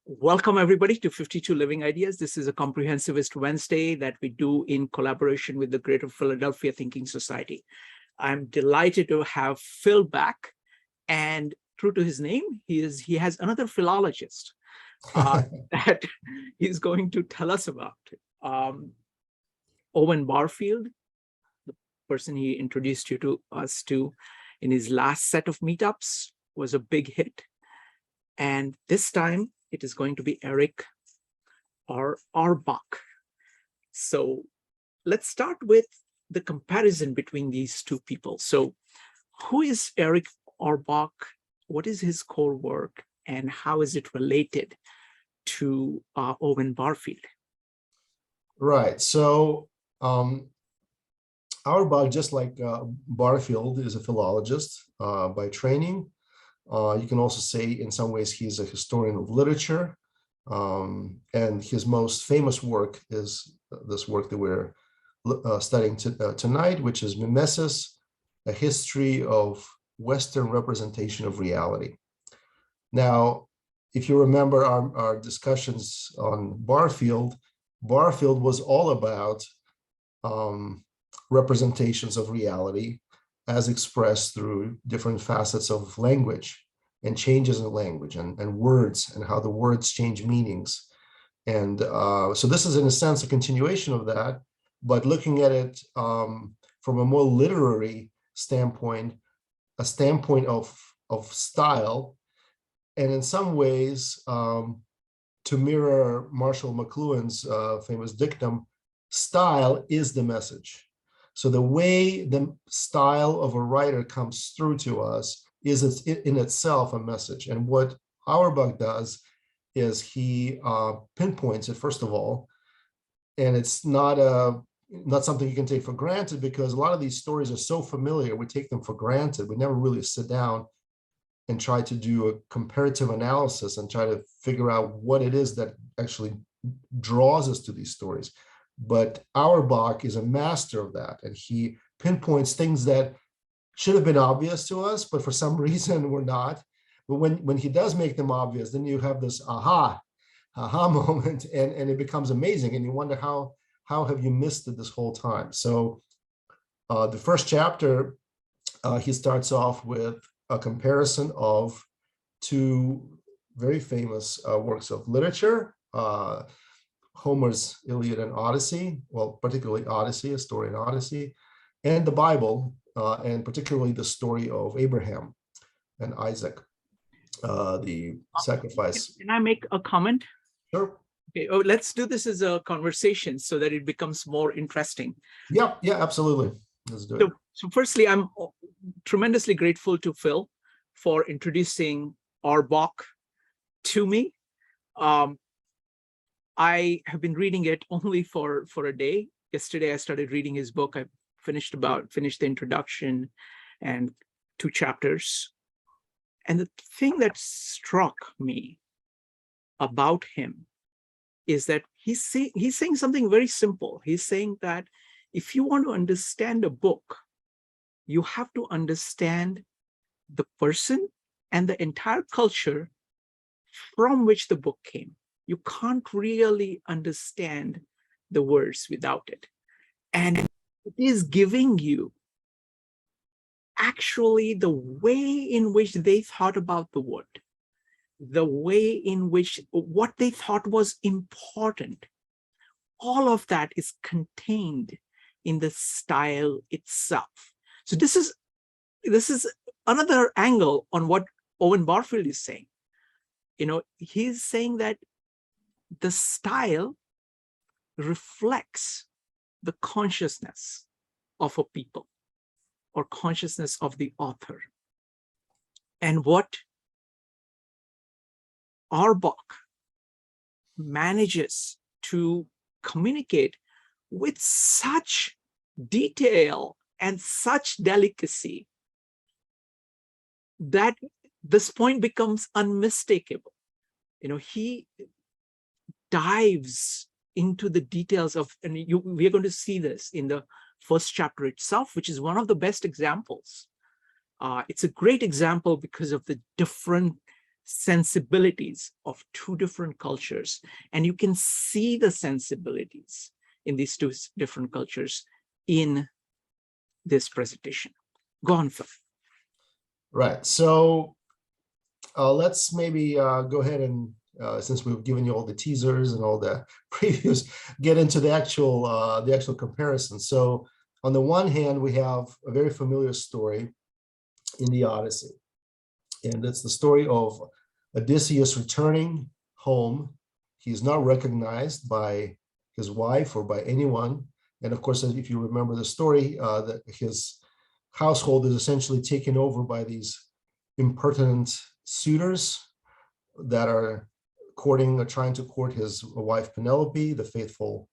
Welcome everybody to 52 Living Ideas. This is a Comprehensivist Wednesday that we do in collaboration with the Greater Philadelphia Thinking Society. I'm delighted to have Phil back, and true to his name, he has another philologist that he's going to tell us about. Owen Barfield, the person he introduced you to us to in his last set of meetups, was a big hit. And this time it is going to be Erich Auerbach. So let's start with the comparison between these two people. So who is Erich Auerbach? What is his core work? And how is it related to Owen Barfield? Right. So Auerbach, just like Barfield, is a philologist by training. You can also say in some ways he's a historian of literature. And his most famous work is this work that we're studying tonight, which is Mimesis, a history of Western representation of reality. Now, if you remember our discussions on Barfield was all about representations of reality as expressed through different facets of language and changes in language and words and how the words change meanings. And so this is, in a sense, a continuation of that, but looking at it from a more literary standpoint, a standpoint of style, and in some ways, to mirror Marshall McLuhan's famous dictum, style is the message. So the way the style of a writer comes through to us is in itself a message. And what Auerbach does is he pinpoints it, first of all, and it's not something you can take for granted, because a lot of these stories are so familiar, we take them for granted. We never really sit down and try to do a comparative analysis and try to figure out what it is that actually draws us to these stories. But Auerbach is a master of that, and he pinpoints things that should have been obvious to us, but for some reason were not. But when he does make them obvious, then you have this aha moment, and it becomes amazing, and you wonder how have you missed it this whole time. So the first chapter, he starts off with a comparison of two very famous works of literature, Homer's Iliad and Odyssey, well, particularly Odyssey, a story in Odyssey, and the Bible, and particularly the story of Abraham and Isaac, the sacrifice. Can I make a comment? Sure. Okay. Oh, let's do this as a conversation so that it becomes more interesting. Yeah, absolutely. Let's do it. So firstly, I'm tremendously grateful to Phil for introducing Auerbach to me. I have been reading it only for a day. Yesterday, I started reading his book. I finished the introduction and 2 chapters. And the thing that struck me about him is that he's saying something very simple. He's saying that if you want to understand a book, you have to understand the person and the entire culture from which the book came. You can't really understand the words without it. And it is giving you actually the way in which they thought about the word, the way in which what they thought was important. All of that is contained in the style itself. So this is another angle on what Owen Barfield is saying. You know, he's saying that the style reflects the consciousness of a people or consciousness of the author. And what Auerbach manages to communicate with such detail and such delicacy that this point becomes unmistakable. You know, he dives into the details of, and we are going to see this in the first chapter itself, which is one of the best examples. It's a great example because of the different sensibilities of two different cultures, and you can see the sensibilities in these two different cultures in this presentation. Go on, Phil. Right. So let's maybe go ahead and, since we've given you all the teasers and all the previews, get into the actual comparison. So on the one hand, we have a very familiar story in the Odyssey, and it's the story of Odysseus returning home. He's not recognized by his wife or by anyone. And of course, if you remember the story, that his household is essentially taken over by these impertinent suitors that are courting or trying to court his wife Penelope, the faithful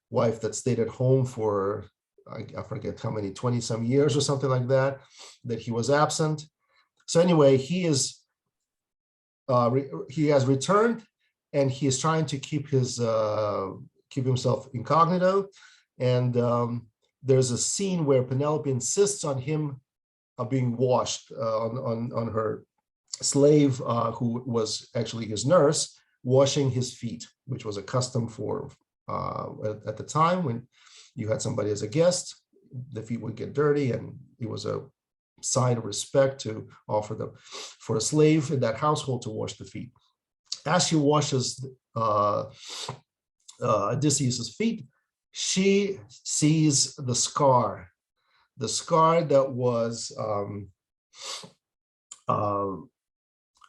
wife that stayed at home for, I forget how many, 20 some years or something like that, that he was absent. So anyway, he has returned, and he is trying to keep himself incognito. And there's a scene where Penelope insists on him being washed, on her slave, who was actually his nurse, washing his feet, which was a custom for at the time when you had somebody as a guest, the feet would get dirty, and it was a sign of respect to offer them for a slave in that household to wash the feet. As she washes Odysseus's feet, she sees the scar that was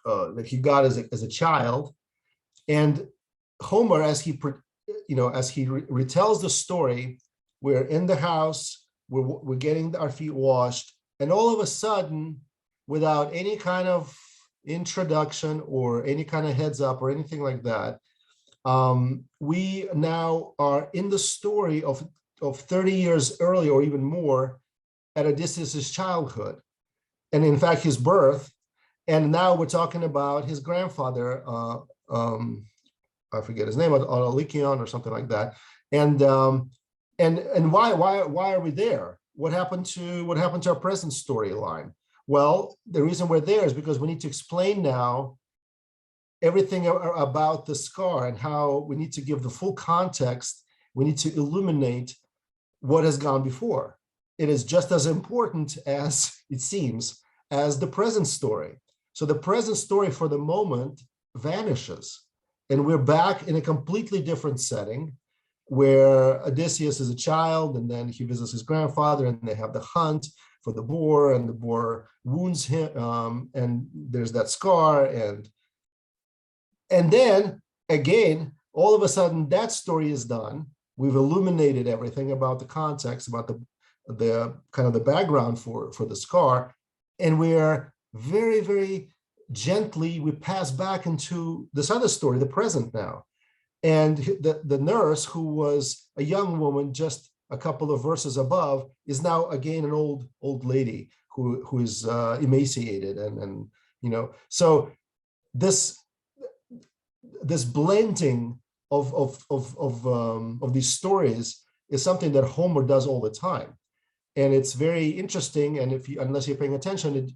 that he got as a child. And Homer, as he retells the story, we're in the house, we're getting our feet washed, and all of a sudden, without any kind of introduction or any kind of heads up or anything like that, we now are in the story of 30 years earlier or even more, at Odysseus' childhood, and in fact his birth. And now we're talking about his grandfather, I forget his name, Lycaon or something like that. And why are we there? What happened to our present storyline? Well, the reason we're there is because we need to explain now everything about the scar, and how we need to give the full context. We need to illuminate what has gone before. It is just as important, as it seems, as the present story. So the present story for the moment vanishes, and we're back in a completely different setting, where Odysseus is a child, and then he visits his grandfather, and they have the hunt for the boar, and the boar wounds him, and there's that scar, and then again, all of a sudden, that story is done. We've illuminated everything about the context, about the kind of the background for the scar, and we're very, very gently, we pass back into this other story, the present now. And the nurse, who was a young woman just a couple of verses above, is now again an old lady who is emaciated, and so this blending of these stories is something that Homer does all the time, and it's very interesting. And unless you're paying attention,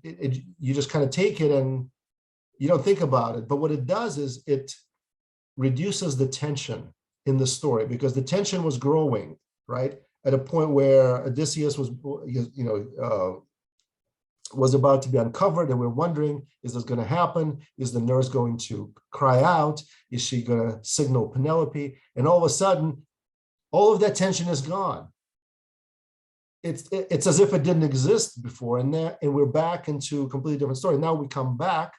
you just kind of take it and you don't think about it. But what it does is it reduces the tension in the story, because the tension was growing, right? At a point where Odysseus was about to be uncovered, and we're wondering, is this going to happen? Is the nurse going to cry out? Is she going to signal Penelope? And all of a sudden, all of that tension is gone. It's as if it didn't exist before, and we're back into a completely different story. Now we come back,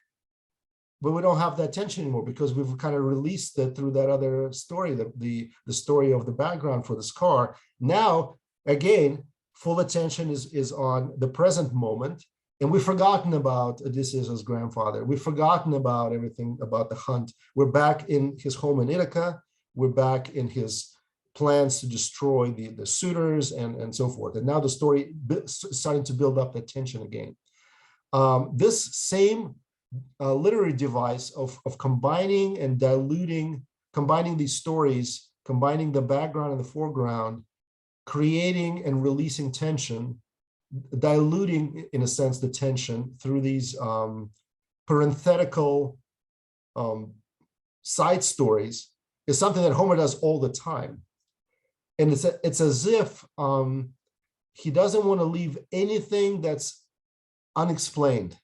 but we don't have that tension anymore, because we've kind of released it through that other story, the story of the background for the scar. Now, again, full attention is on the present moment, and we've forgotten about Odysseus' grandfather. We've forgotten about everything about the hunt. We're back in his home in Ithaca. We're back in his plans to destroy the suitors and so forth. And now the story is starting to build up that tension again. This same literary device of combining and diluting, combining these stories, combining the background and the foreground, creating and releasing tension, diluting, in a sense, the tension through these parenthetical side stories is something that Homer does all the time. And it's as if he doesn't want to leave anything that's unexplained.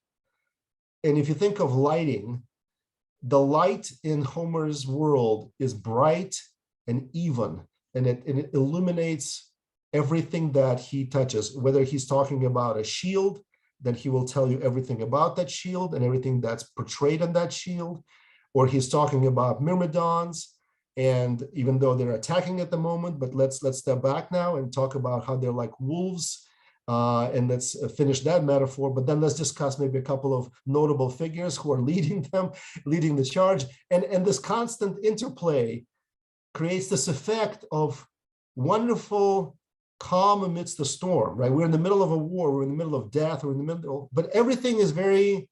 And if you think of lighting, the light in Homer's world is bright and even, and it illuminates everything that he touches. Whether he's talking about a shield, then he will tell you everything about that shield and everything that's portrayed on that shield, or he's talking about myrmidons, and even though they're attacking at the moment, but let's step back now and talk about how they're like wolves, and let's finish that metaphor. But then let's discuss maybe a couple of notable figures who are leading the charge, and this constant interplay creates this effect of wonderful calm amidst the storm, right? We're in the middle of a war, we're in the middle of death, we're in the middle, but everything is very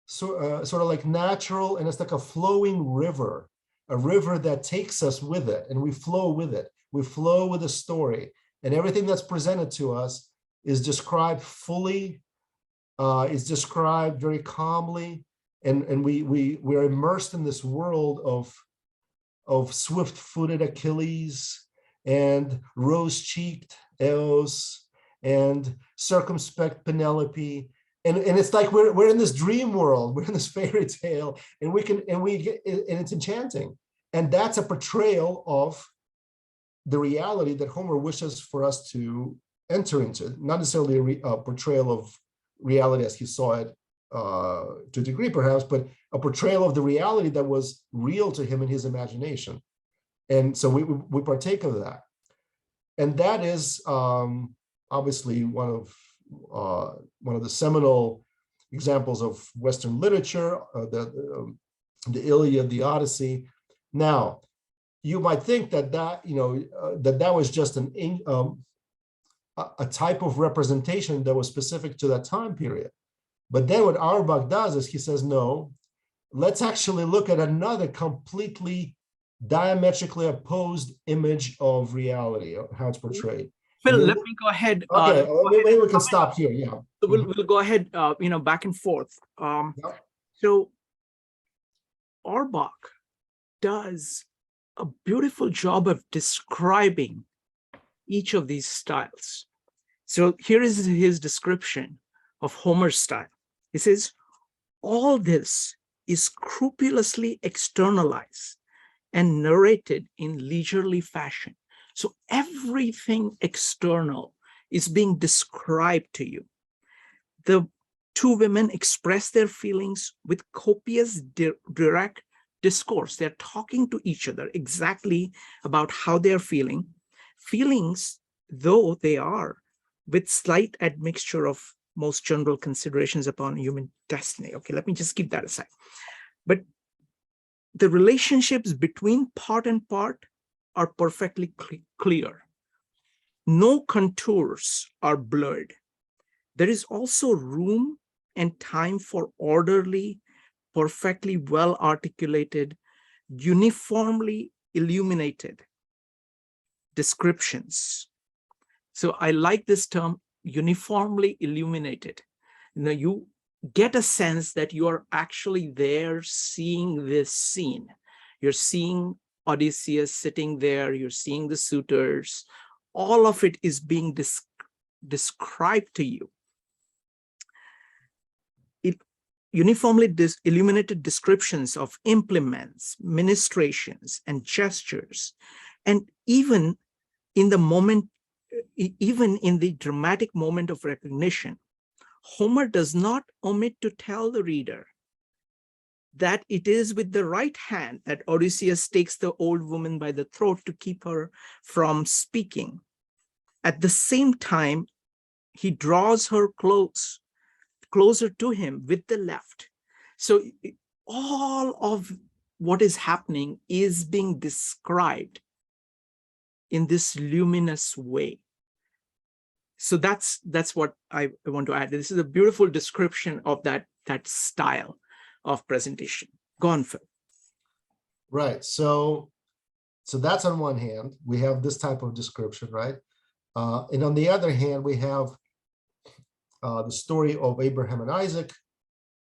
sort of like natural, and it's like a flowing river, a river that takes us with it, and we flow with it. We flow with the story, and everything that's presented to us is described fully, is described very calmly, and we're immersed in this world of swift-footed Achilles and rose-cheeked Eos and circumspect Penelope, and it's like we're in this dream world, we're in this fairy tale, and it's enchanting, and that's a portrayal of the reality that Homer wishes for us to enter into, not necessarily a portrayal of reality as he saw it to a degree perhaps, but a portrayal of the reality that was real to him in his imagination. And so we partake of that. And that is obviously one of the seminal examples of Western literature, the Iliad, the Odyssey. Now, you might think that was just a type of representation that was specific to that time period. But then what Auerbach does is he says, no, let's actually look at another completely diametrically opposed image of reality, how it's portrayed. Phil, let me go ahead. Okay, maybe we can stop here. Yeah, so we'll go ahead. Back and forth. Yep. So Auerbach does a beautiful job of describing each of these styles. So here is his description of Homer's style. He says, all this is scrupulously externalized and narrated in leisurely fashion. So everything external is being described to you. The two women express their feelings with copious, direct discourse. They're talking to each other exactly about how they're feeling. Feelings, though they are, with slight admixture of most general considerations upon human destiny. Okay, let me just keep that aside. But the relationships between part and part are perfectly clear. No contours are blurred. There is also room and time for orderly, perfectly well-articulated, uniformly illuminated descriptions. So I like this term, uniformly illuminated. You get a sense that you are actually there seeing this scene. You're seeing Odysseus sitting there, you're seeing the suitors. All of it is being described to you. Uniformly illuminated descriptions of implements, ministrations, and gestures. And even in the dramatic moment of recognition, Homer does not omit to tell the reader that it is with the right hand that Odysseus takes the old woman by the throat to keep her from speaking. At the same time, he draws her closer to him with the left. So all of what is happening is being described in this luminous way. So that's what I want to add. This is a beautiful description of that style of presentation. Go on, Phil. Right. So that's on one hand, we have this type of description, right? And on the other hand, we have the story of Abraham and Isaac,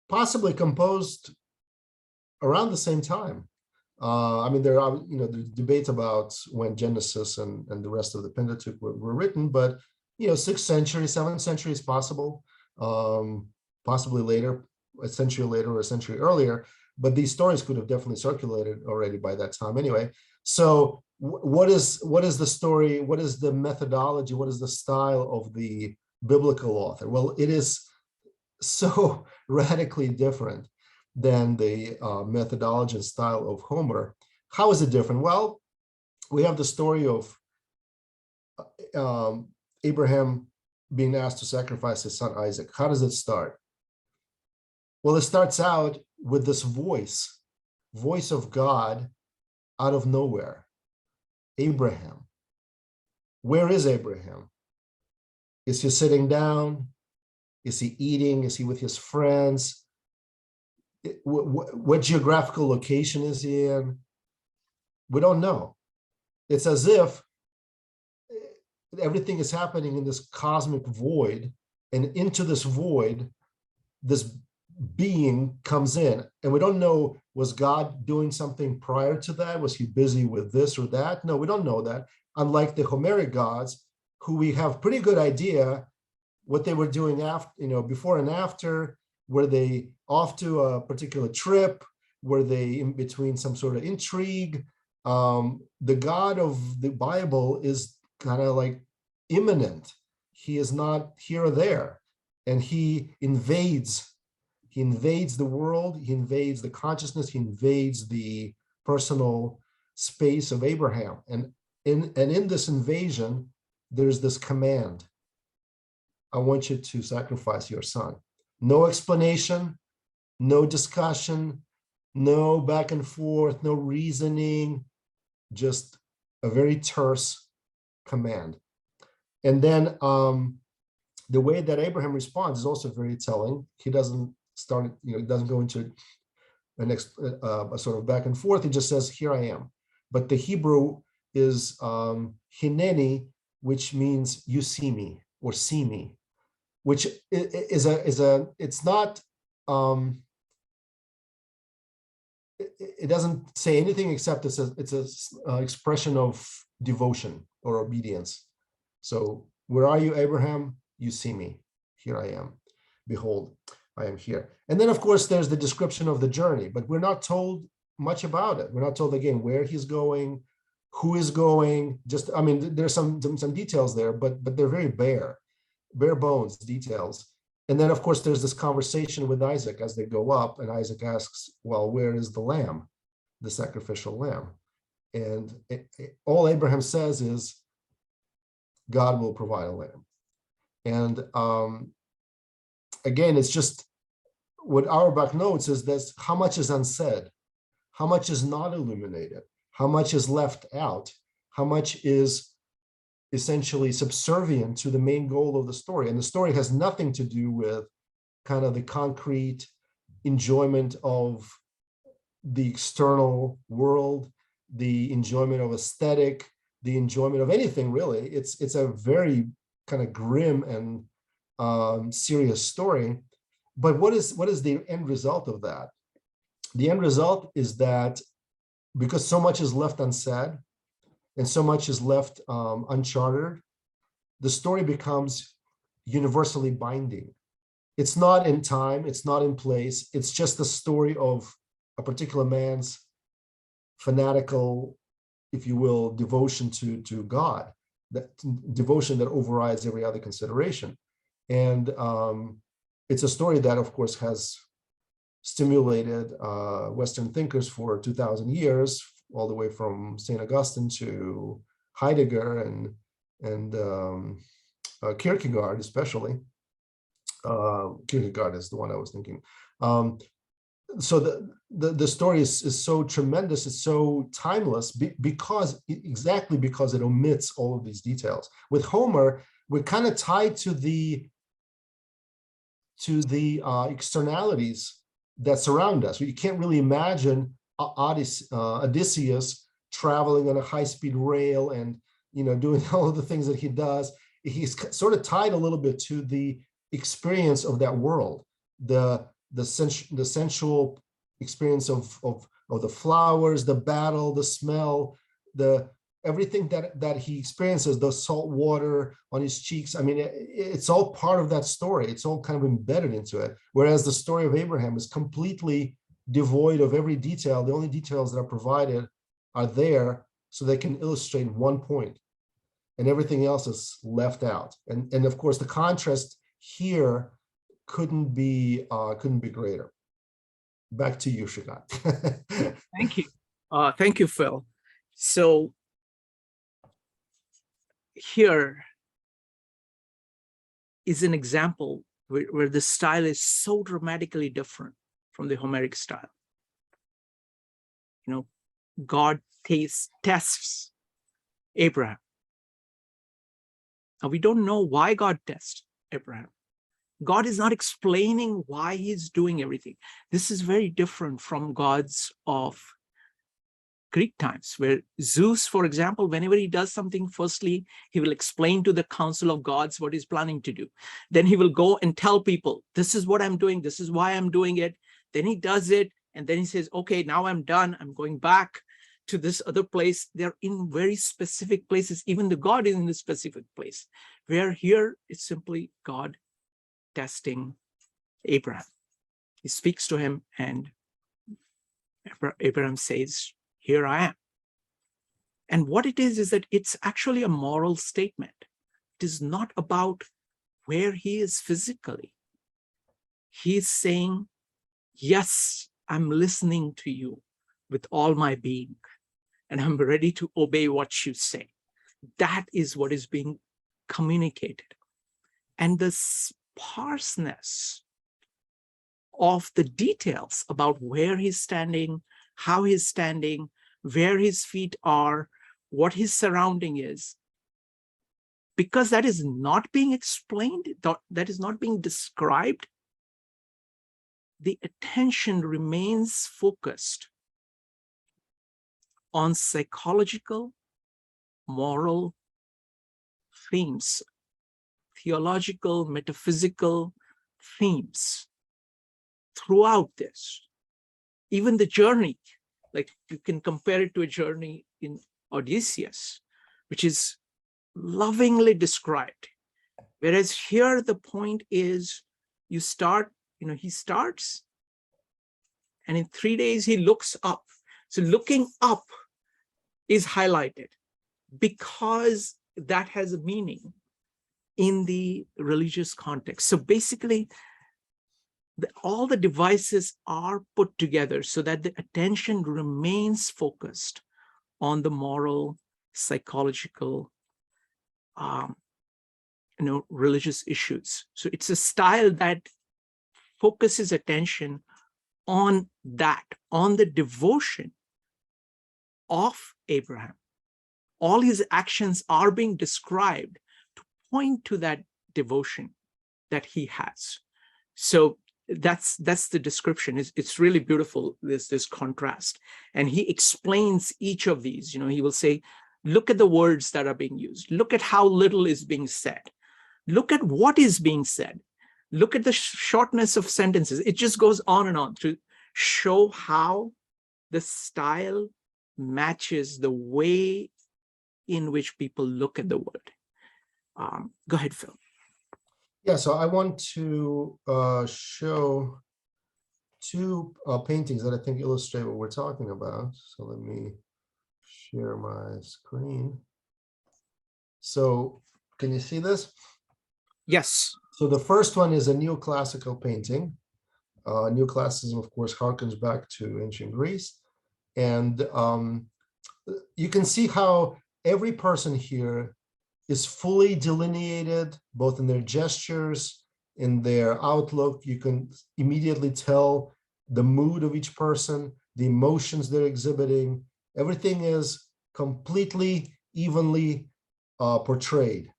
possibly composed around the same time. I mean, there are, there's debate about when Genesis and the rest of the Pentateuch were written, but, 6th century, 7th century is possible, possibly later, a century later or a century earlier, but these stories could have definitely circulated already by that time anyway. So what is the story? What is the methodology? What is the style of the biblical author? Well, it is so radically different than the methodology and style of Homer. How is it different? Well, we have the story of Abraham being asked to sacrifice his son Isaac. How does it start? Well, it starts out with this voice of God out of nowhere. Abraham. Where is Abraham? Is he sitting down? Is he eating? Is he with his friends? What geographical location is he in? We don't know. It's as if everything is happening in this cosmic void, and into this void, this being comes in, and we don't know, was God doing something prior to that? Was he busy with this or that? No, we don't know that. Unlike the Homeric gods, who we have pretty good idea what they were doing after, before and after. Were they off to a particular trip? Were they in between some sort of intrigue? The God of the Bible is kind of like immanent. He is not here or there, and he invades the world, he invades the consciousness, he invades the personal space of Abraham. And in this invasion, there's this command: I want you to sacrifice your son. No explanation, no discussion, no back and forth, no reasoning, just a very terse command. And then the way that Abraham responds is also very telling. He doesn't start, he doesn't go into a sort of back and forth. He just says, here I am. But the Hebrew is hineni, which means you see me or see me, which it's not, it doesn't say anything except it's a expression of devotion or obedience. So where are you, Abraham? You see me. Here I am. Behold, I am here. And then, of course, there's the description of the journey, but we're not told much about it. We're not told, again, where he's going, who is going. Just, I mean, there's some details there, but they're very bare bones details. And then, of course, there's this conversation with Isaac as they go up, and Isaac asks, well, where is the lamb, the sacrificial lamb? And all Abraham says is, God will provide a lamb. And again, it's just what Auerbach notes is this: how much is unsaid, how much is not illuminated, how much is left out, how much is essentially subservient to the main goal of the story. And the story has nothing to do with kind of the concrete enjoyment of the external world, the enjoyment of aesthetic, the enjoyment of anything really. It's a very kind of grim and serious story. But what is the end result of that? The end result is that because so much is left unsaid and so much is left uncharted, the story becomes universally binding. It's not in time, it's not in place, it's just the story of a particular man's fanatical, if you will, devotion to God, that devotion that overrides every other consideration. And it's a story that, of course, has stimulated Western thinkers for 2,000 years, all the way from St. Augustine to Heidegger and Kierkegaard, especially. Kierkegaard is the one I was thinking. So the story is so tremendous, it's so timeless because it omits all of these details. With Homer, we're kind of tied to the externalities that surround us. You can't really imagine Odysseus traveling on a high-speed rail and doing all of the things that he does. He's sort of tied a little bit to the experience of that world, the sensual experience of the flowers, the battle, the smell, everything that he experiences, the salt water on his cheeks. I mean, it's all part of that story. It's all kind of embedded into it. Whereas the story of Abraham is completely devoid of every detail. The only details that are provided are there so they can illustrate one point, and everything else is left out. And of course, the contrast here couldn't be greater. Back to you, Shrikant. Thank you. Thank you, Phil. So here is an example where the style is so dramatically different from the Homeric style. You know, God tests Abraham. Now, we don't know why God tests Abraham. God is not explaining why he's doing everything. This is very different from gods of Greek times, where Zeus, for example, whenever he does something, firstly, he will explain to the council of gods what he's planning to do. Then he will go and tell people, this is what I'm doing, this is why I'm doing it. Then he does it, and then he says, okay, now I'm done, I'm going back to this other place. They're in very specific places. Even the God is in a specific place, where here it's simply God testing Abraham. He speaks to him, and Abraham says, here I am. And what it is that it's actually a moral statement. It is not about where he is physically. He's saying, yes, I'm listening to you with all my being, and I'm ready to obey what you say. That is what is being communicated. And the sparseness of the details about where he's standing, how he's standing, where his feet are, what his surrounding is, because that is not being explained, that is not being described, the attention remains focused on psychological, moral themes, theological, metaphysical themes throughout this. Even the journey, like you can compare it to a journey in Odyssey, which is lovingly described. Whereas here the point is he starts, and in 3 days he looks up. So looking up is highlighted because that has a meaning in the religious context. So basically, all the devices are put together so that the attention remains focused on the moral, psychological, religious issues. So it's a style that focuses attention on that, on the devotion of Abraham. All his actions are being described to point to that devotion that he has. So that's the description. It's really beautiful, this contrast. And he explains each of these. He will say, look at the words that are being used. Look at how little is being said. Look at what is being said. Look at the shortness of sentences. It just goes on and on to show how the style matches the way in which people look at the word. Go ahead, Phil. Yeah, so I want to show two paintings that I think illustrate what we're talking about. So let me share my screen. So can you see this? Yes. So the first one is a neoclassical painting. Neoclassicism, of course, harkens back to ancient Greece. And you can see how every person here is fully delineated, both in their gestures, in their outlook. You can immediately tell the mood of each person, the emotions they're exhibiting. Everything is completely evenly portrayed.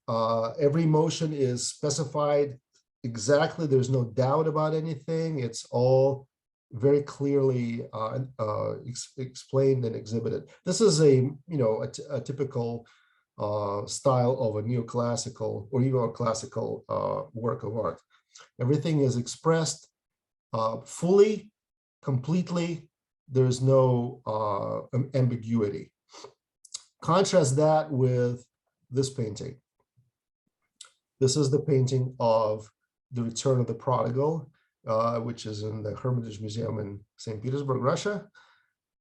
Every emotion is specified exactly. There's no doubt about anything. It's all very clearly explained and exhibited. This is a typical style of a neoclassical or even a classical work of art. Everything is expressed fully, completely. There's no ambiguity. Contrast that with this painting. This is the painting of The Return of the Prodigal, which is in the Hermitage Museum in St. Petersburg, Russia.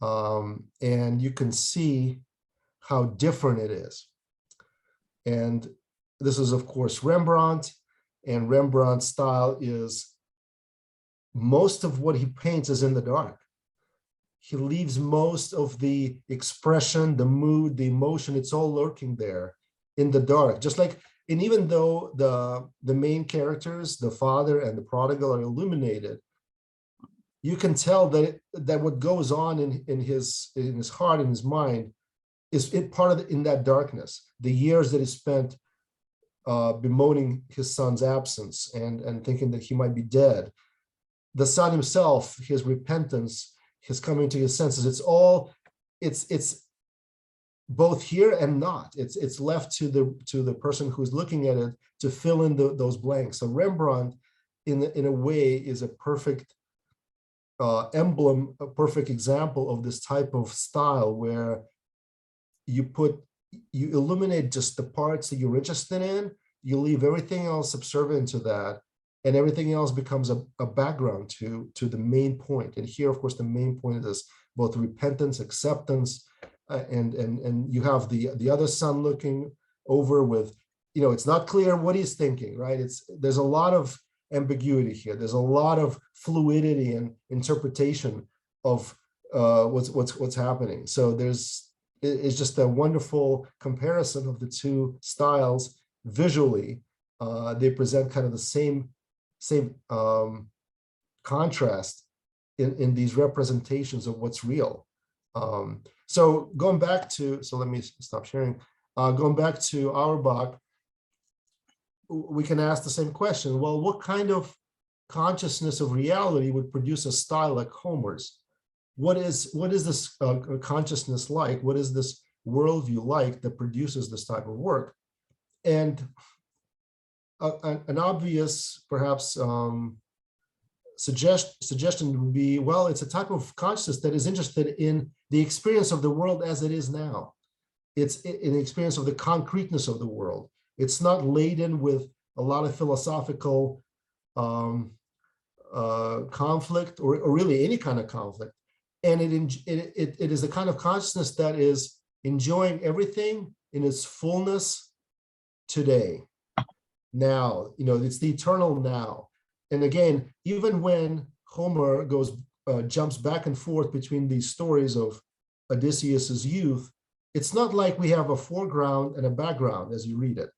And you can see how different it is. And this is, of course, Rembrandt, and Rembrandt's style is most of what he paints is in the dark. He leaves most of the expression, the mood, the emotion, it's all lurking there in the dark. Just like, and even though the main characters, the father and the prodigal, are illuminated, you can tell that what goes on in his heart, in his mind, is part of in that darkness. The years that he spent bemoaning his son's absence and thinking that he might be dead. The son himself, his repentance, his coming to his senses, it's both here and not. It's left to the person who's looking at it to fill in those blanks. So Rembrandt, in a way, is a perfect emblem, a perfect example of this type of style where you illuminate just the parts that you're interested in, you leave everything else subservient to that, and everything else becomes a background to the main point. And here, of course, the main point is both repentance, acceptance, and you have the other son looking over with, it's not clear what he's thinking, right? There's a lot of ambiguity here. There's a lot of fluidity and interpretation of what's happening. So it's just a wonderful comparison of the two styles visually. They present kind of the same contrast in these representations of what's real. So going back to, so let me stop sharing. Going back to Auerbach, we can ask the same question. Well, what kind of consciousness of reality would produce a style like Homer's? What is this consciousness like? What is this worldview like that produces this type of work? And an obvious, perhaps, suggestion would be, well, it's a type of consciousness that is interested in the experience of the world as it is now. It's in the experience of the concreteness of the world. It's not laden with a lot of philosophical conflict or really any kind of conflict. And it is the kind of consciousness that is enjoying everything in its fullness today. Now, it's the eternal now. And again, even when Homer jumps back and forth between these stories of Odysseus's youth, it's not like we have a foreground and a background as you read it.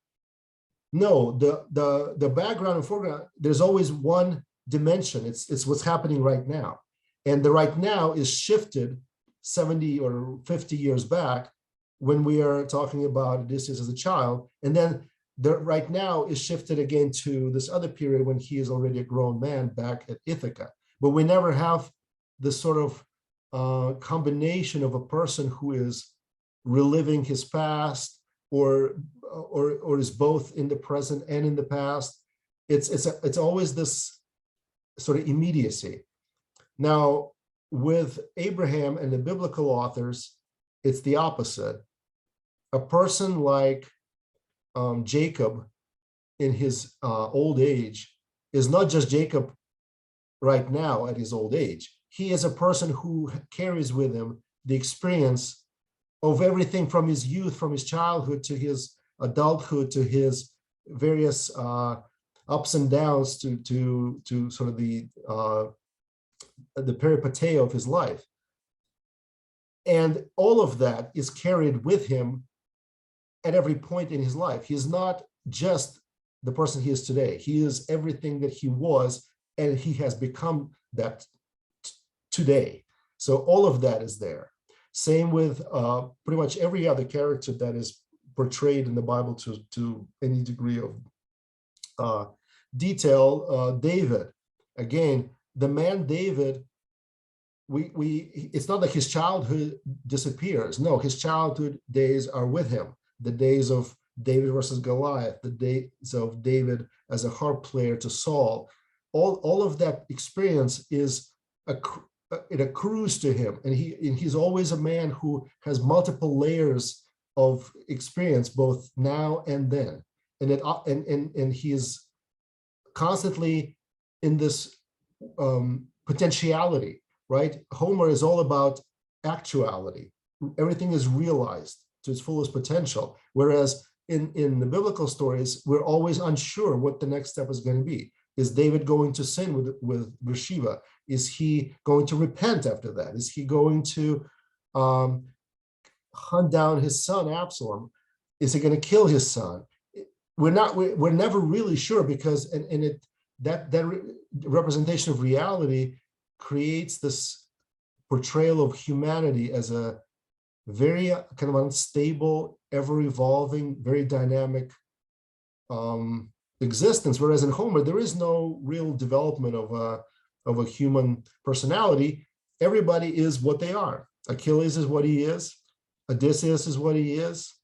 No, the background and foreground, there's always one dimension. It's what's happening right now. And the right now is shifted 70 or 50 years back when we are talking about Odysseus as a child. And then the right now is shifted again to this other period when he is already a grown man back at Ithaca. But we never have this sort of combination of a person who is reliving his past or is both in the present and in the past. It's always this sort of immediacy. Now, with Abraham and the biblical authors, it's the opposite. A person like Jacob in his old age is not just Jacob right now at his old age. He is a person who carries with him the experience of everything from his youth, from his childhood to his adulthood, to his various ups and downs, to sort of the peripateo of his life. And all of that is carried with him at every point in his life. He is not just the person he is today. He is everything that he was, and he has become that today. So all of that is there. Same with pretty much every other character that is portrayed in the Bible to any degree of detail. David, again, the man David, it's not like his childhood disappears. No, his childhood days are with him. The days of David versus Goliath, the days of David as a harp player to Saul, all of that experience is it accrues to him, and he's always a man who has multiple layers of experience, both now and then, and he is constantly in this potentiality, right? Homer is all about actuality. Everything is realized to its fullest potential, whereas in the biblical stories, we're always unsure what the next step is going to be. Is David going to sin with Bathsheba? Is he going to repent after that? Is he going to hunt down his son Absalom? Is he going to kill his son? We're never really sure, because that representation of reality creates this portrayal of humanity as a very kind of unstable, ever-evolving, very dynamic existence. Whereas in Homer, there is no real development of a human personality. Everybody is what they are. Achilles is what he is. Odysseus is what he is.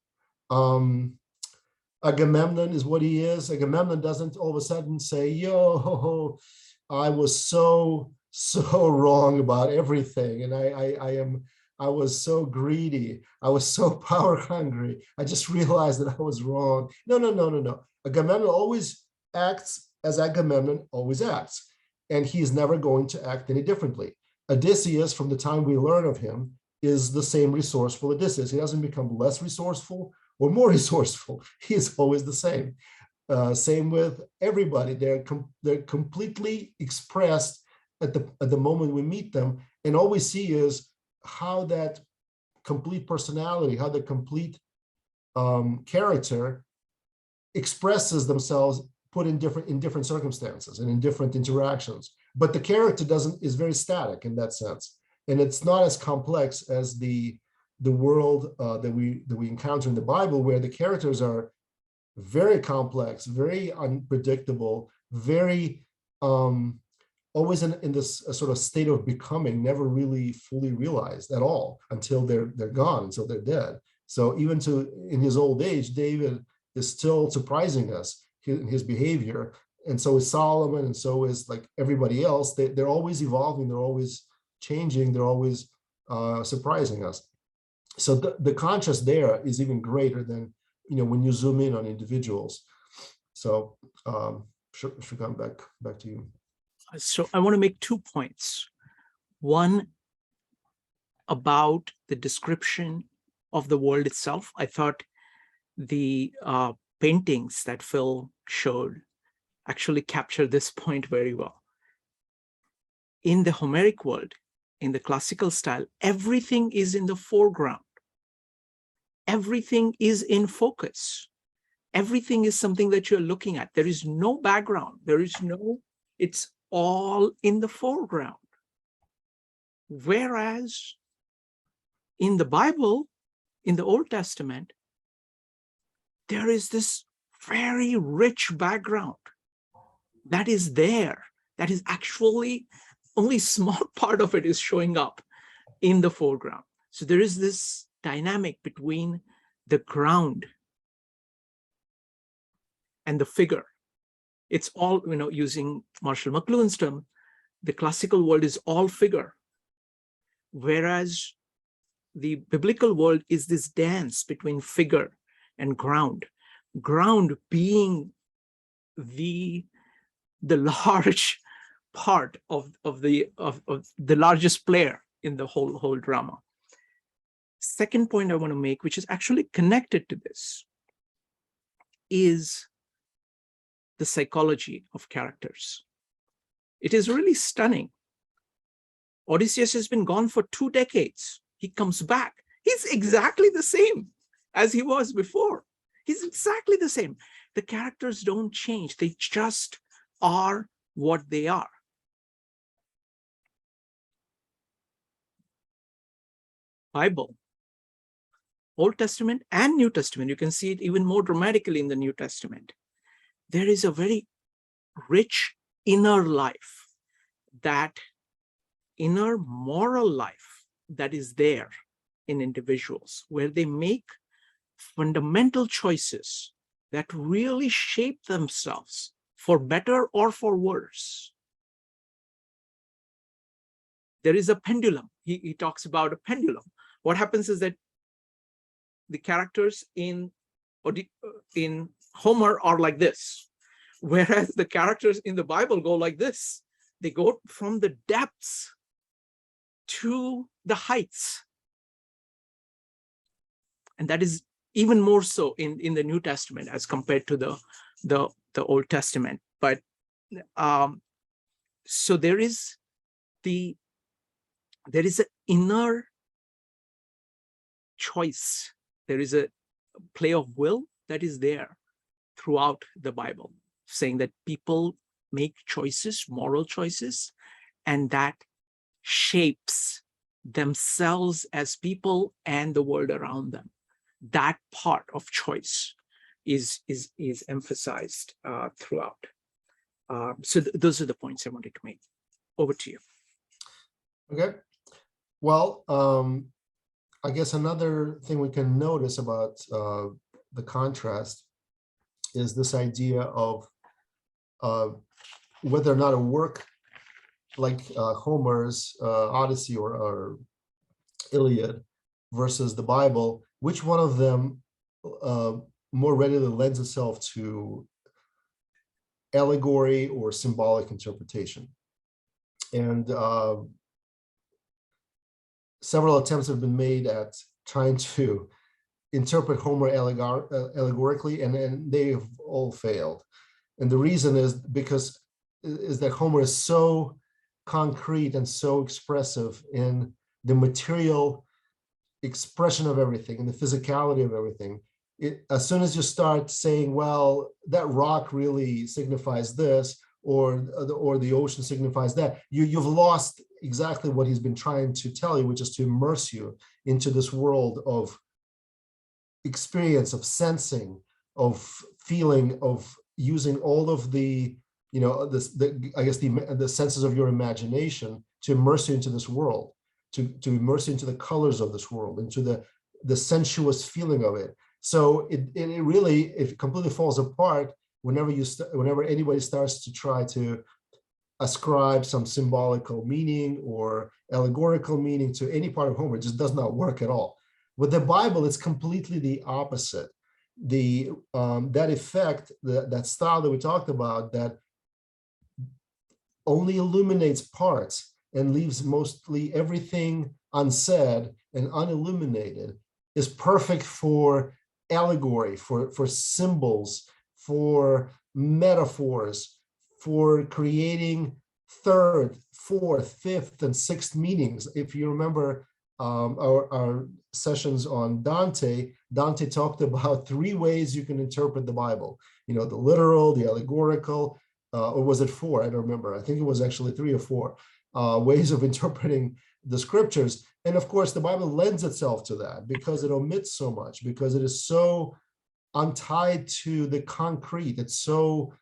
Agamemnon is what he is. Agamemnon doesn't all of a sudden say, yo, I was so wrong about everything, and I was so greedy, I was so power hungry, I just realized that I was wrong. No. Agamemnon always acts as Agamemnon always acts, and he's never going to act any differently. Odysseus, from the time we learn of him, is the same resourceful Odysseus. He doesn't become less resourceful or more resourceful. He's always the same. Same with everybody. They're completely expressed at the moment we meet them, and all we see is how that complete personality, how the complete character expresses themselves, put in different circumstances and in different interactions. But the character is very static in that sense, and it's not as complex as the world that we encounter in the Bible, where the characters are very complex, very unpredictable, very always in this sort of state of becoming, never really fully realized at all until they're gone, until they're dead. So even in his old age, David is still surprising us in his behavior, and so is Solomon, and so is like everybody else. They're always evolving, they're always changing, they're always surprising us. So the contrast there is even greater than, when you zoom in on individuals. So should come back to you. So I want to make 2 points. One, about the description of the world itself. I thought the paintings that Phil showed actually capture this point very well. In the Homeric world, in the classical style, everything is in the foreground. Everything is in focus. Everything is something that you're looking at. There is no background. It's all in the foreground. Whereas in the Bible, in the Old Testament, there is this very rich background that is there, that is actually only a small part of it is showing up in the foreground. So there is this dynamic between the ground and the figure. It's all, using Marshall McLuhan's term, the classical world is all figure, whereas the biblical world is this dance between figure and ground. Ground being the large part of the largest player in the whole drama. Second point I want to make, which is actually connected to this, is the psychology of characters. It is really stunning. Odysseus has been gone for 2 decades. He comes back. He's exactly the same as he was before. He's exactly the same. The characters don't change. They just are what they are. Bible, Old Testament and New Testament, you can see it even more dramatically in the New Testament. There is a very rich inner life, that inner moral life that is there in individuals, where they make fundamental choices that really shape themselves for better or for worse. there is a pendulum. He talks about a pendulum. What happens is that the characters in Homer are like this, whereas the characters in the Bible go like this. They go from the depths to the heights. And that is even more so in the New Testament as compared to the Old Testament. But so there is an inner choice. There is a play of will that is there throughout the Bible, saying that people make choices, moral choices, and that shapes themselves as people and the world around them. That part of choice is emphasized throughout. So those are the points I wanted to make. Over to you. Okay. Well, I guess another thing we can notice about the contrast is this idea of whether or not a work like Homer's Odyssey or Iliad versus the Bible, which one of them more readily lends itself to allegory or symbolic interpretation. And several attempts have been made at trying to interpret Homer allegorically, and they've all failed. And the reason is that Homer is so concrete and so expressive in the material expression of everything and the physicality of everything. As soon as you start saying, well, that rock really signifies this, or the ocean signifies that, you've lost exactly what he's been trying to tell you, which is to immerse you into this world of experience, of sensing, of feeling, of using all of the, I guess the senses of your imagination to immerse you into this world, to immerse you into the colors of this world, into the sensuous feeling of it. So it completely falls apart whenever anybody starts to try to ascribe some symbolical meaning or allegorical meaning to any part of Homer. It just does not work at all. With the Bible, it's completely the opposite. That effect, that style that we talked about, that only illuminates parts and leaves mostly everything unsaid and unilluminated, is perfect for allegory, for symbols, for metaphors, for creating third, fourth, fifth, and sixth meanings. If you remember our sessions on Dante talked about 3 ways you can interpret the Bible. The literal, the allegorical, or was it 4? I don't remember. I think it was actually 3 or 4 ways of interpreting the scriptures. And of course, the Bible lends itself to that because it omits so much, because it is so untied to the concrete. It's so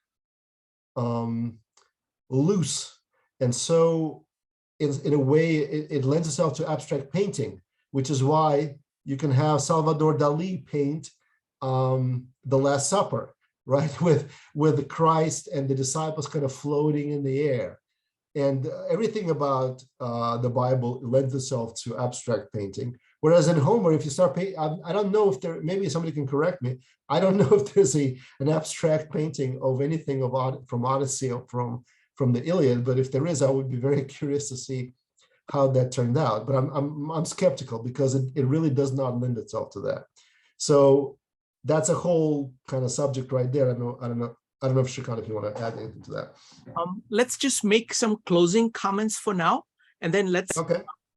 loose. And so in a way, it lends itself to abstract painting, which is why you can have Salvador Dali paint the Last Supper, right? With Christ and the disciples kind of floating in the air. And everything about the Bible lends itself to abstract painting. Whereas in Homer, if you start painting, I don't know if maybe somebody can correct me. I don't know if there's an abstract painting of anything from Odyssey or from the Iliad, but if there is, I would be very curious to see how that turned out. But I'm skeptical because it really does not lend itself to that. So that's a whole kind of subject right there. I don't know if Shrikant, if you want to add anything to that. Let's just make some closing comments for now, and then let's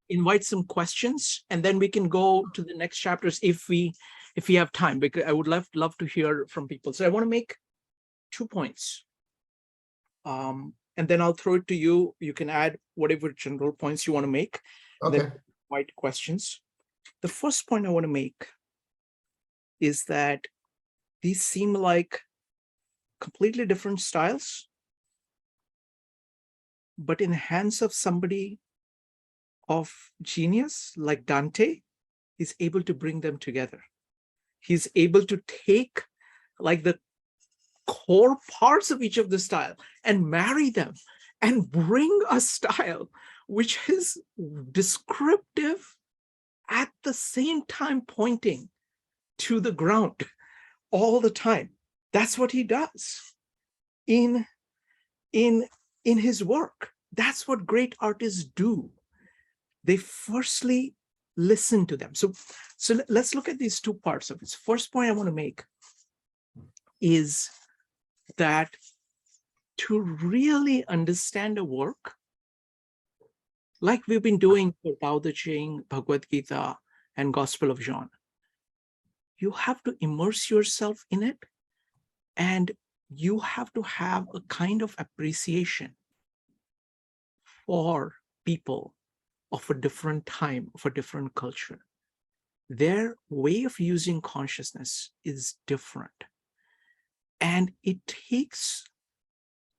invite some questions, and then we can go to the next chapters if we have time, because I would love to hear from people. So I want to make 2 points. And then I'll throw it to you. You can add whatever general points you want to make. Okay. Then invite questions. The first point I want to make is that these seem like completely different styles, but in the hands of somebody of genius like Dante, he's able to bring them together. He's able to take like the core parts of each of the style and marry them and bring a style which is descriptive at the same time pointing to the ground all the time. That's what he does in his work. That's what great artists do. They firstly listen to them. So let's look at these two parts of it. First point I want to make is that to really understand a work, like we've been doing for Tao Te Ching, Bhagavad Gita, and Gospel of John, you have to immerse yourself in it, and you have to have a kind of appreciation for people of a different time, of a different culture. Their way of using consciousness is different. And it takes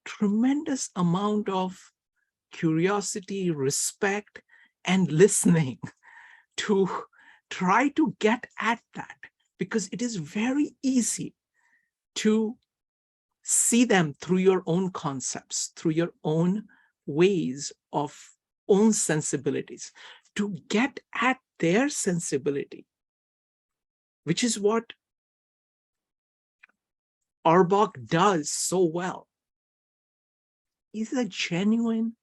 tremendous amount of curiosity, respect, and listening to try to get at that, because it is very easy to see them through your own concepts, through your own ways of own sensibilities, to get at their sensibility, which is what Auerbach does so well. Is a genuine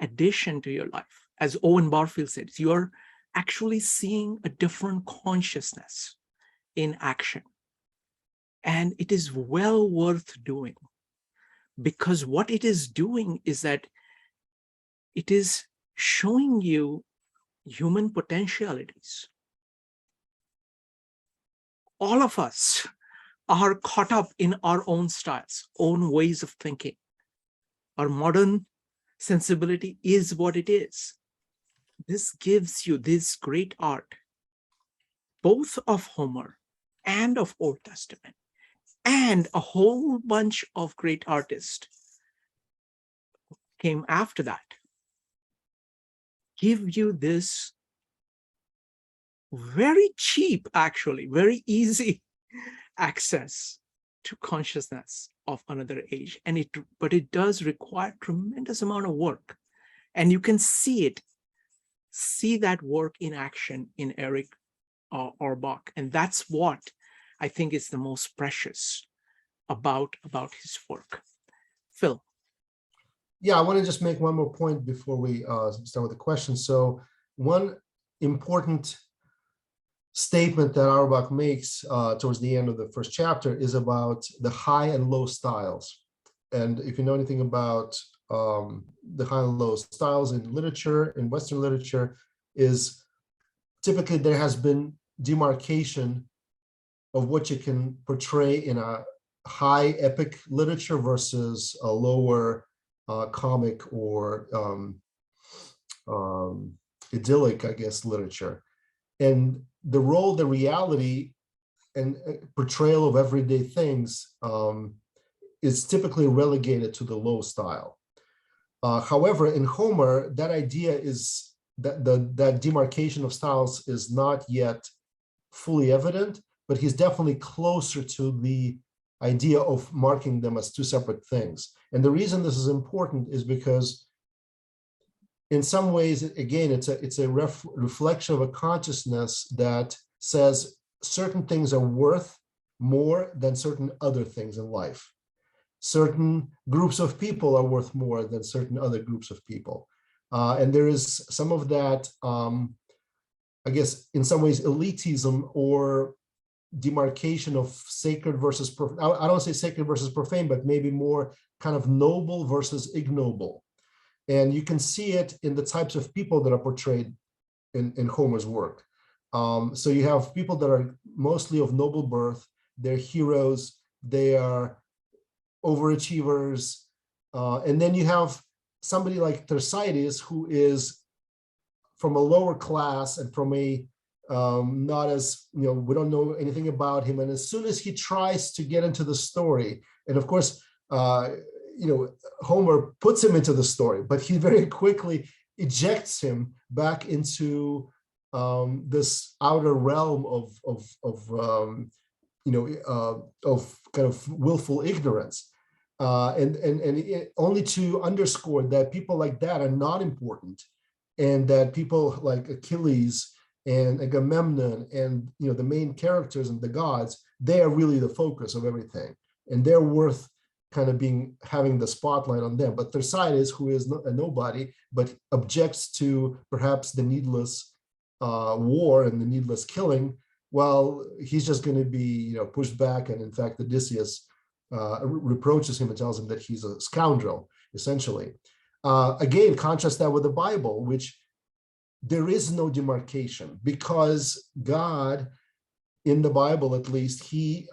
addition to your life. As Owen Barfield said, you're actually seeing a different consciousness in action. And it is well worth doing, because what it is doing is that it is showing you human potentialities. All of us are caught up in our own styles, own ways of thinking. Our modern sensibility is what it is. This gives you this great art, both of Homer and of Old Testament, and a whole bunch of great artists came after that, give you this very cheap, actually, very easy access to consciousness of another age. And but it does require tremendous amount of work. And you can see that work in action in Erich Auerbach. And that's what I think is the most precious about his work. Phil. Yeah, I want to just make one more point before we start with the question. So one important statement that Auerbach makes towards the end of the first chapter is about the high and low styles. And if you know anything about the high and low styles in literature, in Western literature, is typically there has been demarcation of what you can portray in a high epic literature versus a lower comic or idyllic, I guess, literature. And the role, the reality, and portrayal of everyday things is typically relegated to the low style. However, in Homer, that idea is that demarcation of styles is not yet fully evident, but he's definitely closer to the idea of marking them as two separate things. And the reason this is important is because in some ways, again, it's a reflection of a consciousness that says certain things are worth more than certain other things in life. Certain groups of people are worth more than certain other groups of people. And there is some of that, I guess, in some ways, elitism or demarcation of sacred versus profane. I don't say sacred versus profane, but maybe more kind of noble versus ignoble. And you can see it in the types of people that are portrayed in Homer's work. So you have people that are mostly of noble birth, they're heroes, they are overachievers. And then you have somebody like Thersites, who is from a lower class and from a not as, we don't know anything about him. And as soon as he tries to get into the story, and of course, Homer puts him into the story, but he very quickly ejects him back into this outer realm of kind of willful ignorance. only to underscore that people like that are not important, and that people like Achilles and Agamemnon and the main characters and the gods, they are really the focus of everything, and they're worth kind of having the spotlight on them. But Thersites, who is a nobody, but objects to perhaps the needless war and the needless killing, well, he's just going to be pushed back, and in fact Odysseus reproaches him and tells him that he's a scoundrel, essentially. Again, contrast that with the Bible, which there is no demarcation, because God, in the Bible at least, he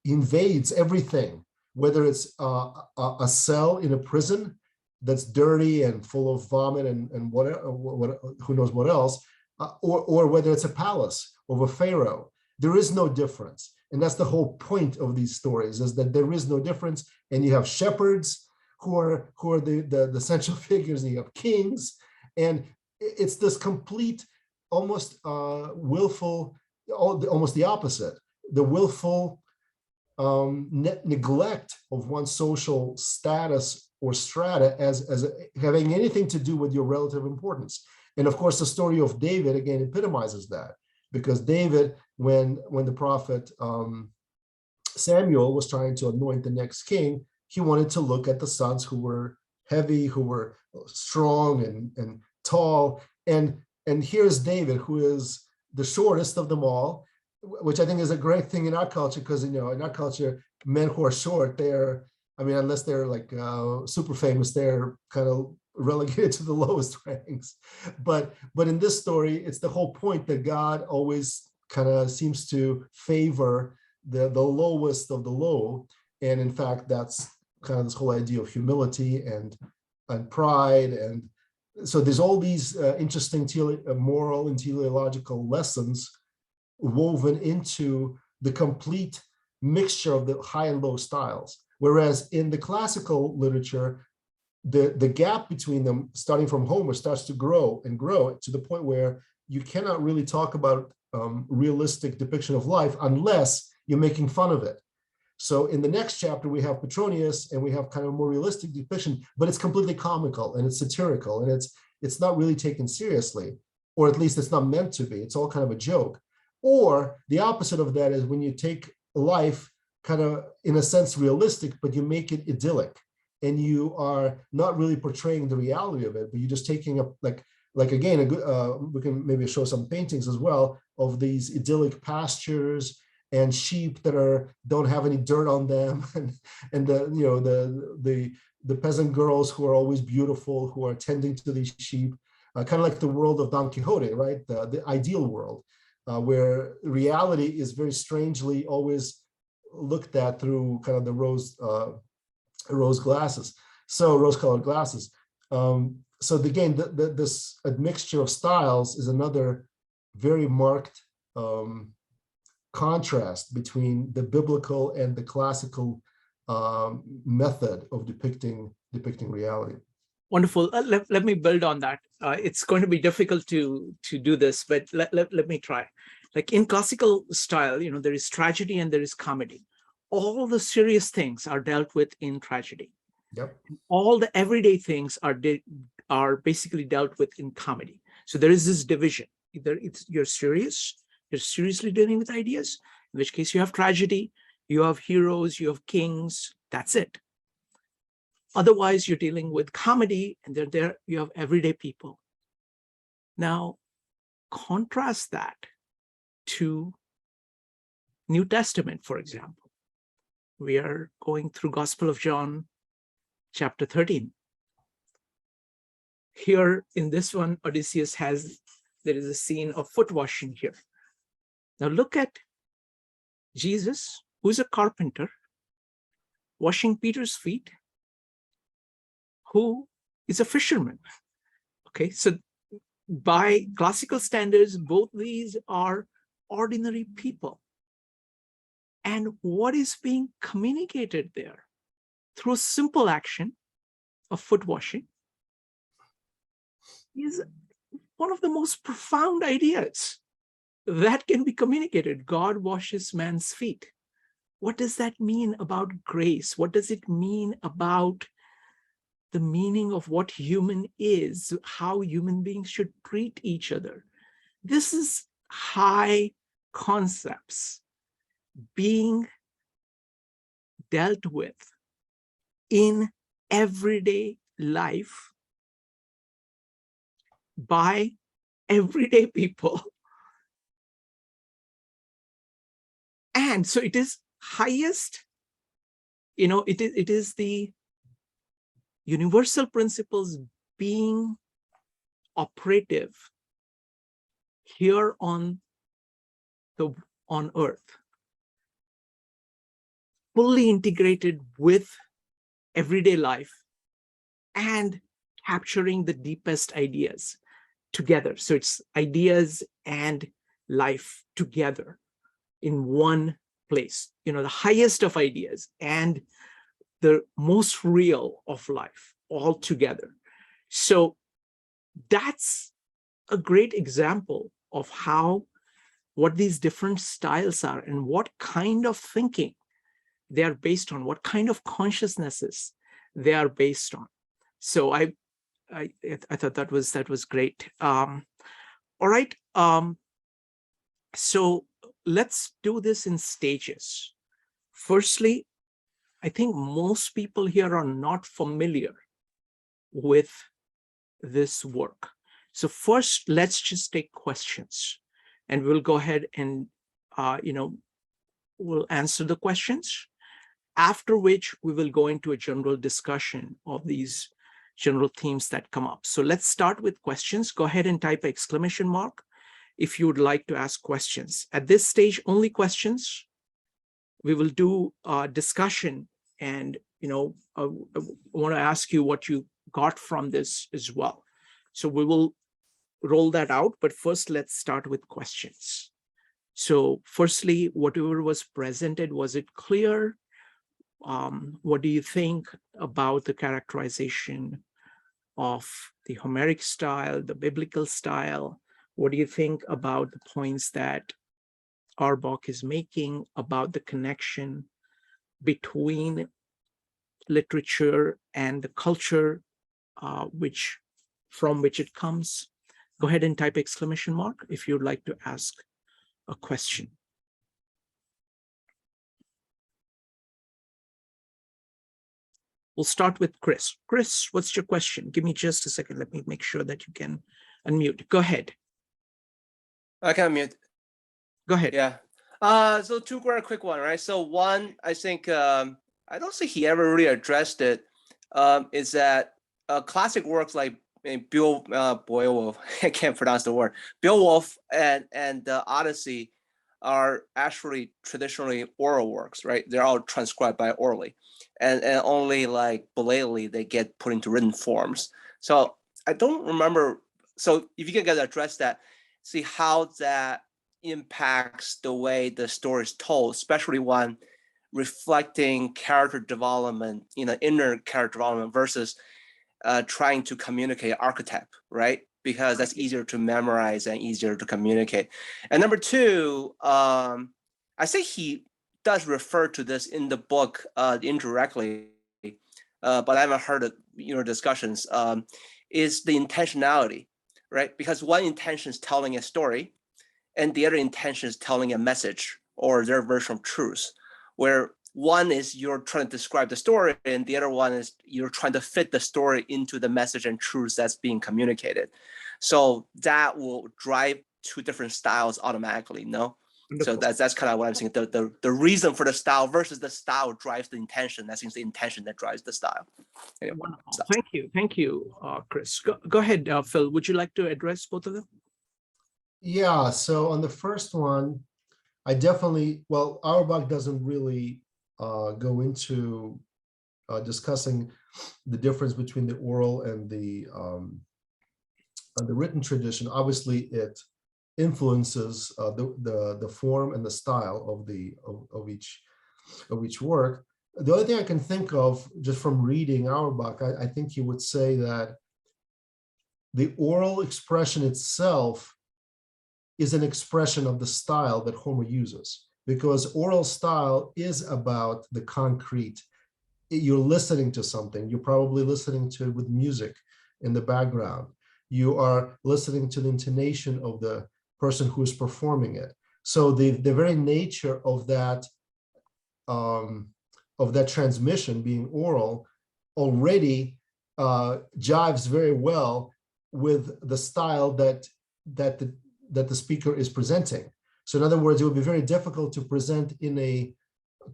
invades everything, whether it's a cell in a prison that's dirty and full of vomit and who knows what else, or whether it's a palace of a pharaoh. There is no difference. And that's the whole point of these stories, is that there is no difference. And you have shepherds who are the central figures, and you have kings. And it's this complete, almost willful, almost the opposite, the willful neglect of one's social status or strata as having anything to do with your relative importance. And of course, the story of David, again, epitomizes that. Because David, when the prophet Samuel was trying to anoint the next king, he wanted to look at the sons who were heavy, who were strong and tall. And here's David, who is the shortest of them all, which I think is a great thing in our culture, because in our culture, men who are short, unless they're like super famous, they're kind of relegated to the lowest ranks. But in this story, it's the whole point that God always kind of seems to favor the lowest of the low. And in fact, that's kind of this whole idea of humility and pride. And so there's all these interesting moral and teleological lessons woven into the complete mixture of the high and low styles. Whereas in the classical literature, the gap between them, starting from Homer, starts to grow and grow to the point where you cannot really talk about realistic depiction of life unless you're making fun of it. So in the next chapter, we have Petronius, and we have kind of a more realistic depiction, but it's completely comical and it's satirical, and it's not really taken seriously, or at least it's not meant to be. It's all kind of a joke. Or the opposite of that is when you take life kind of, in a sense, realistic, but you make it idyllic. And you are not really portraying the reality of it, but you're just taking up like again, we can maybe show some paintings as well of these idyllic pastures and sheep that don't have any dirt on them, and the peasant girls who are always beautiful, who are tending to these sheep, kind of like the world of Don Quixote, right? The ideal world, where reality is very strangely always looked at through kind of the rose-colored glasses. So again, this admixture of styles is another very marked contrast between the biblical and the classical method of depicting reality. Wonderful. Let me build on that. It's going to be difficult to do this, but let me try. Like in classical style, there is tragedy and there is comedy. All the serious things are dealt with in tragedy. Yep. All the everyday things are basically dealt with in comedy. So there is this division. Either you're seriously dealing with ideas, in which case you have tragedy, you have heroes, you have kings, that's it. Otherwise, you're dealing with comedy, and there you have everyday people. Now, contrast that to New Testament, for example. We are going through Gospel of John, chapter 13. Here in this one, Odysseus there is a scene of foot washing here. Now look at Jesus, who's a carpenter, washing Peter's feet, who is a fisherman. Okay, so by classical standards, both these are ordinary people. And what is being communicated there through a simple action of foot washing is one of the most profound ideas that can be communicated. God washes man's feet. what does that mean about grace? What does it mean about the meaning of what human is, how human beings should treat each other? This is high concepts being dealt with in everyday life by everyday people. And so it is highest, it is the universal principles being operative here on earth, fully integrated with everyday life and capturing the deepest ideas together. So it's ideas and life together in one place, the highest of ideas and the most real of life all together. So that's a great example of what these different styles are and what kind of thinking they are based on, what kind of consciousnesses they are based on. So I thought that was great. All right. So let's do this in stages. Firstly, I think most people here are not familiar with this work. So first, let's just take questions, and we'll go ahead and we'll answer the questions, after which we will go into a general discussion of these general themes that come up. So let's start with questions. Go ahead and type exclamation mark if you would like to ask questions. At this stage, only questions. We will do a discussion, and I want to ask you what you got from this as well. So we will roll that out, but first let's start with questions. So firstly, whatever was presented, was it clear? What do you think about the characterization of the Homeric style, the biblical style? What do you think about the points that Auerbach is making about the connection between literature and the culture from which it comes? Go ahead and type exclamation mark if you'd like to ask a question. We'll start with Chris. Chris, what's your question? Give me just a second. Let me make sure that you can unmute. Go ahead. I can unmute. Go ahead. Yeah. So two very quick one, right? So one, I think I don't think he ever really addressed it. Is that classic works like Beowulf, I can't pronounce the word, Beowulf and the Odyssey are actually traditionally oral works, right? They're all transcribed by orally, and only like belatedly they get put into written forms. So I don't remember. So if you can get address that, see how that impacts the way the story is told, especially one reflecting character development, inner character development versus trying to communicate archetype, right? Because that's easier to memorize and easier to communicate. And number two, I think he does refer to this in the book indirectly, but I haven't heard it, discussions, is the intentionality, right? Because one intention is telling a story and the other intention is telling a message or their version of truth, where one is you're trying to describe the story and the other one is you're trying to fit the story into the message and truth that's being communicated. So that will drive two different styles automatically, no? Wonderful. So that's kind of what I'm saying. The reason for the style versus the style drives the intention. I think it's the intention that drives the style. Anyway, wonderful. Thank you, Chris. Go ahead, Phil. Would you like to address both of them? Yeah, so on the first one, I definitely, Auerbach doesn't really go into discussing the difference between the oral and the written tradition. Obviously, it influences the form and the style of each work. The only thing I can think of just from reading Auerbach, I think he would say that the oral expression itself is an expression of the style that Homer uses. because oral style is about the concrete. You're listening to something. You're probably listening to it with music in the background. You are listening to the intonation of the person who is performing it. So the very nature of that transmission being oral already jives very well with the style that the speaker is presenting. So in other words, it would be very difficult to present in a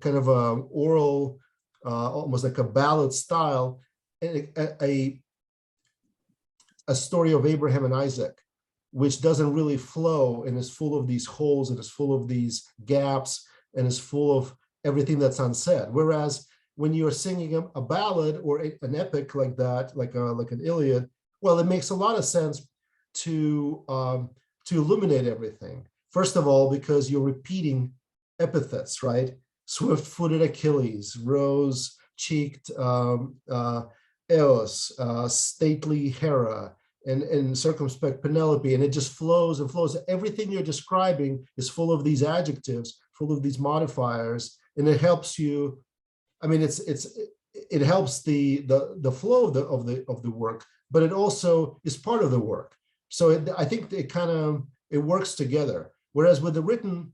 kind of a oral, almost like a ballad style, a story of Abraham and Isaac, which doesn't really flow and is full of these holes and is full of these gaps and is full of everything that's unsaid. Whereas when you're singing a ballad or an epic like that, like an Iliad, well, it makes a lot of sense to illuminate everything. First of all, because you're repeating epithets, right? Swift-footed Achilles, rose-cheeked Eos, stately Hera, and circumspect Penelope, and it just flows and flows. Everything you're describing is full of these adjectives, full of these modifiers, and it helps you. I mean, it helps the flow of the work, but it also is part of the work. So I think it works together. Whereas with the written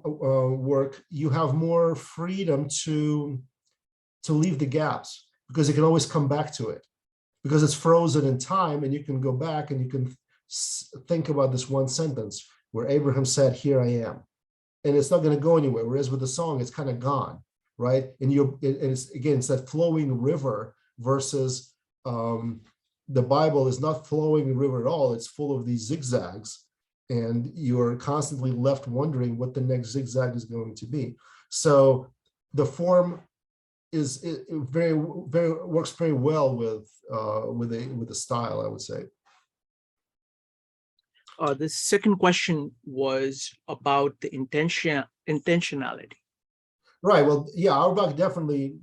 work, you have more freedom to leave the gaps, because you can always come back to it, because it's frozen in time, and you can go back and you can think about this one sentence where Abraham said, "Here I am," and it's not going to go anywhere. Whereas with the song, it's kind of gone, right? And it's that flowing river versus the Bible is not flowing river at all. It's full of these zigzags, and you're constantly left wondering what the next zigzag is going to be. So the form works very well with the style, I would say. The second question was about the intentionality. Right. Well, yeah, Auerbach definitely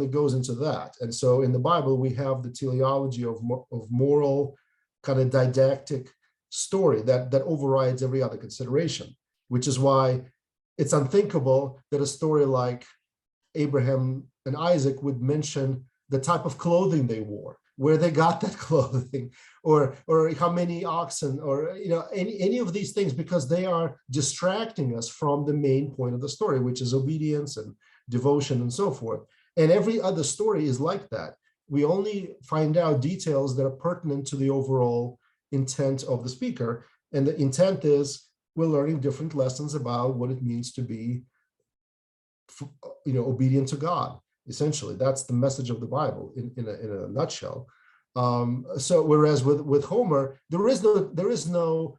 goes into that. And so in the Bible, we have the teleology of moral kind of didactic story that overrides every other consideration, which is why it's unthinkable that a story like Abraham and Isaac would mention the type of clothing they wore, where they got that clothing, or how many oxen, or any of these things, because they are distracting us from the main point of the story, which is obedience and devotion and so forth. And every other story is like that. We only find out details that are pertinent to the overall intent of the speaker, and the intent is we're learning different lessons about what it means to be obedient to God. Essentially, that's the message of the Bible in a nutshell. So whereas with Homer, there is no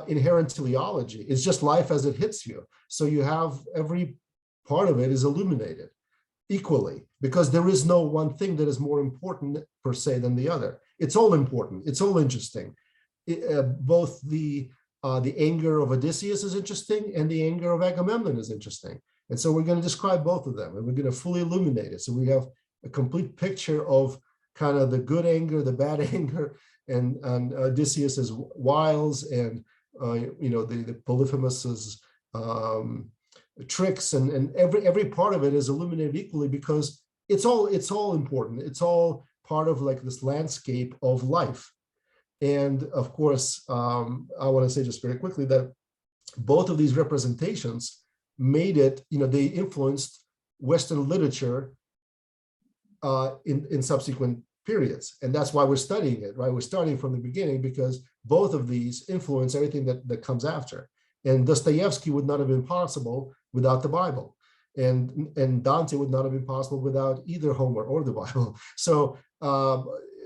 inherent teleology. It's just life as it hits you. So you have every part of it is illuminated equally, because there is no one thing that is more important per se than the other. It's all important. It's all interesting. Both the anger of Odysseus is interesting, and the anger of Agamemnon is interesting. And so we're going to describe both of them, and we're going to fully illuminate it. So we have a complete picture of kind of the good anger, the bad anger, and Odysseus's wiles, and the Polyphemus's tricks, and every part of it is illuminated equally, because it's all important. It's all part of like this landscape of life. And of course, I want to say just very quickly that both of these representations made it, they influenced Western literature in subsequent periods. And that's why we're studying it, right? We're starting from the beginning, because both of these influence everything that comes after. And Dostoevsky would not have been possible without the Bible. And Dante would not have been possible without either Homer or the Bible. So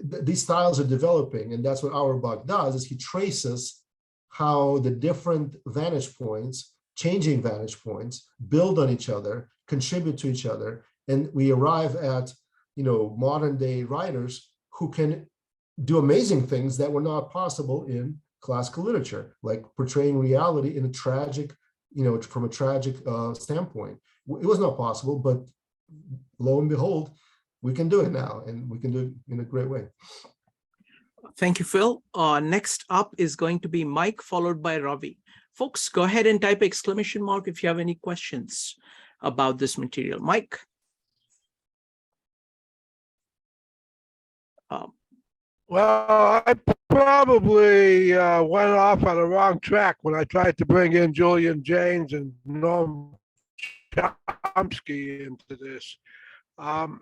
these styles are developing, and that's what Auerbach does, is he traces how the different vantage points, changing vantage points, build on each other, contribute to each other, and we arrive at modern day writers who can do amazing things that were not possible in classical literature, like portraying reality in a tragic, from a tragic standpoint. It was not possible, but lo and behold, we can do it now, and we can do it in a great way. Thank you, Phil. Next up is going to be Mike, followed by Ravi. Folks, go ahead and type exclamation mark if you have any questions about this material. Mike? Well, I probably went off on the wrong track when I tried to bring in Julian Jaynes and Noam Chomsky into this. My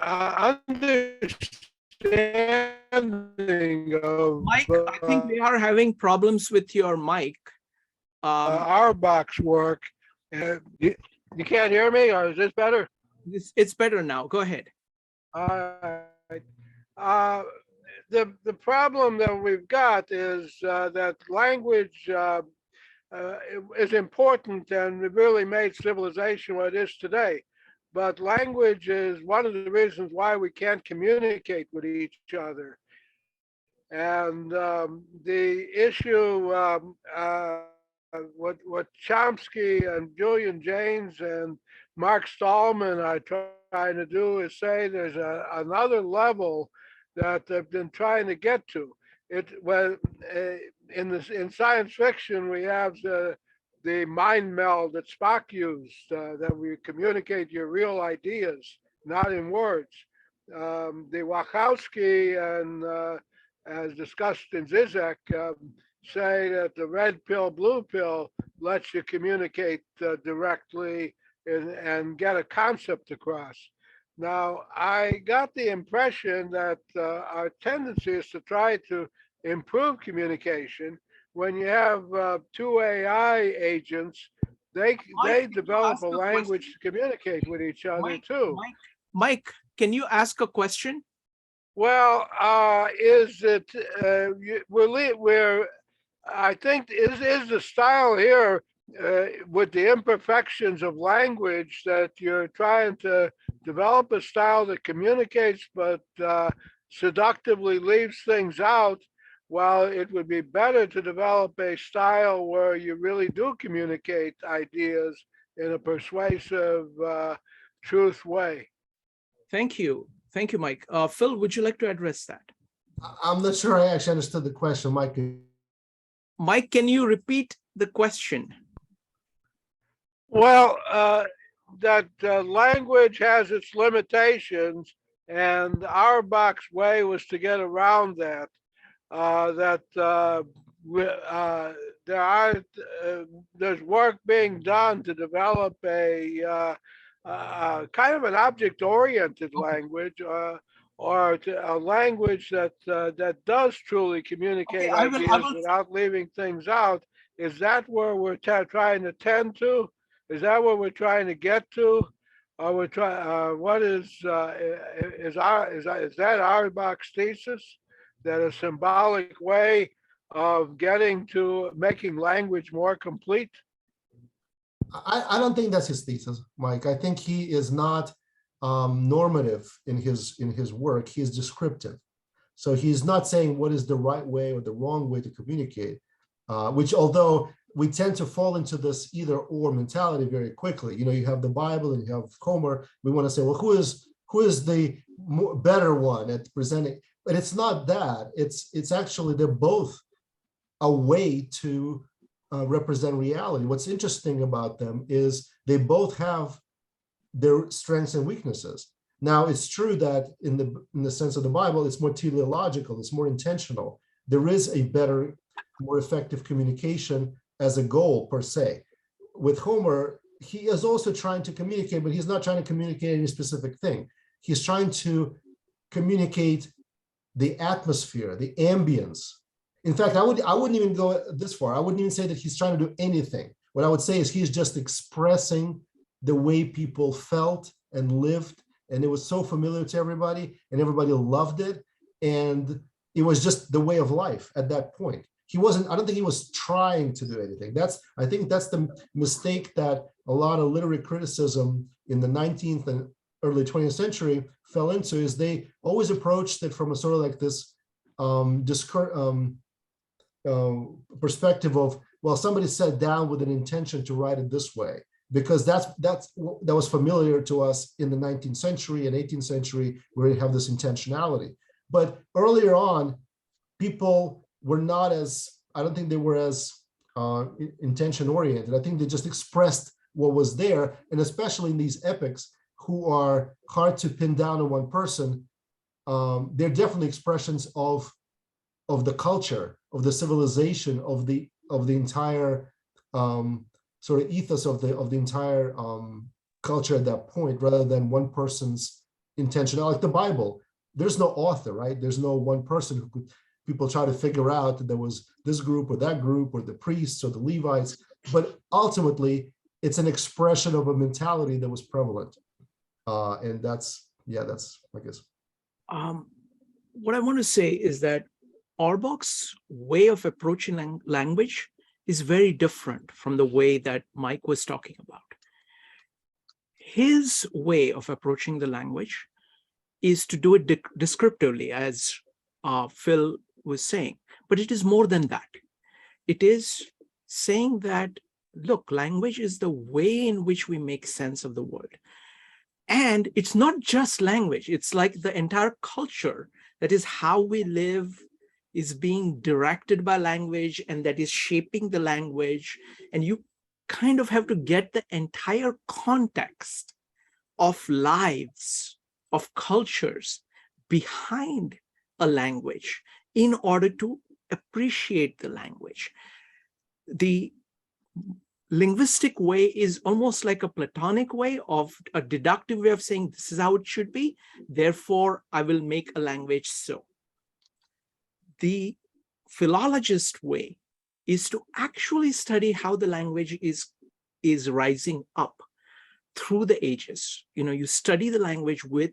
understanding of Mike, I think we are having problems with your mic. Auerbach's work, you can't hear me, or is this better? It's better now. Go ahead. The problem that we've got is that language is important and it really made civilization what it is today. But language is one of the reasons why we can't communicate with each other. And the issue, what Chomsky and Julian Jaynes and Mark Stallman are trying to do is say there's another level that they've been trying to get to. In science fiction, we have the mind meld that Spock used, that we communicate your real ideas, not in words. The Wachowski and as discussed in Zizek, say that the red pill, blue pill lets you communicate directly and get a concept across. Now, I got the impression that our tendency is to try to improve communication. When you have two AI agents, they develop a language to communicate with each other too. Mike, can you ask a question? Well, is it I think is the style here with the imperfections of language that you're trying to develop a style that communicates but seductively leaves things out, while it would be better to develop a style where you really do communicate ideas in a persuasive, truth way. Thank you. Thank you, Mike. Phil, would you like to address that? I'm not sure I actually understood the question, Mike. Mike, can you repeat the question? Well, that language has its limitations, and Auerbach's way was to get around that. There's work being done to develop a kind of an object-oriented language, or a language that does truly communicate ideas without leaving things out. Is that where we're trying to tend to? Is that what we're trying to get to? Or we're trying? What is that Auerbach's thesis? That a symbolic way of getting to making language more complete? I don't think that's his thesis, Mike. I think he is not normative in his work. He is descriptive. So he's not saying what is the right way or the wrong way to communicate, which, although we tend to fall into this either or mentality very quickly. You know, you have the Bible and you have Homer. We want to say, well, who is the better one at presenting? But it's not that. It's actually they're both a way to represent reality. What's interesting about them is they both have their strengths and weaknesses. Now, it's true that in the sense of the Bible, it's more teleological, it's more intentional. There is a better, more effective communication as a goal per se. With Homer, he is also trying to communicate, but he's not trying to communicate any specific thing. He's trying to communicate the atmosphere, the ambience. In fact, I wouldn't even go this far. I wouldn't even say that he's trying to do anything. What I would say is he's just expressing the way people felt and lived, and it was so familiar to everybody, and everybody loved it, and it was just the way of life at that point. I don't think he was trying to do anything. I think that's the mistake that a lot of literary criticism in the 19th and early 20th century fell into, is they always approached it from a sort of like this perspective of, well, somebody sat down with an intention to write it this way, because that was familiar to us in the 19th century and 18th century, where you have this intentionality. But earlier on, people were not as I don't think they were as intention oriented. I think they just expressed what was there, and especially in these epics, who are hard to pin down on one person, they're definitely expressions of the culture, of the civilization, of the entire sort of ethos of the entire culture at that point, rather than one person's intention. Like the Bible, there's no author, right? There's no one person who could, people try to figure out that there was this group or that group or the priests or the Levites, but ultimately it's an expression of a mentality that was prevalent. And that's I guess. What I want to say is that Auerbach's way of approaching language is very different from the way that Mike was talking about. His way of approaching the language is to do it descriptively, as Phil was saying, but it is more than that. It is saying that, look, language is the way in which we make sense of the world. And it's not just language, it's like the entire culture, that is how we live, is being directed by language, and that is shaping the language. And you kind of have to get the entire context of lives, of cultures behind a language in order to appreciate the language. The linguistic way is almost like a Platonic way, of a deductive way of saying this is how it should be, therefore I will make a language so. The philologist way is to actually study how the language is rising up through the ages. You know, you study the language with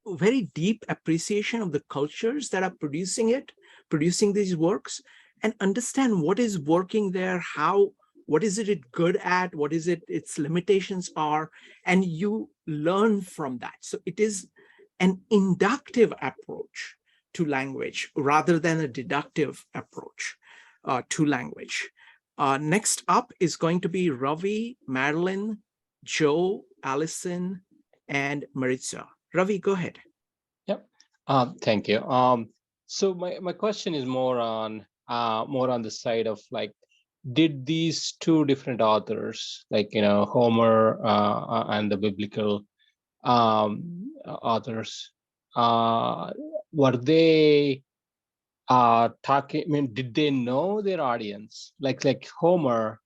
very deep appreciation of the cultures that are producing these works, and understand what is working there, what is it good at, what is it its limitations are, and you learn from that. So it is an inductive approach to language rather than a deductive approach to language. Next up is going to be Ravi, Madeline, Joe, Allison, and Maritza. Ravi, go ahead. Yep. Thank you. So my question is more on the side of, like, did these two different authors, like, Homer and the biblical authors, were they talking? I mean, did they know their audience? Like Homer,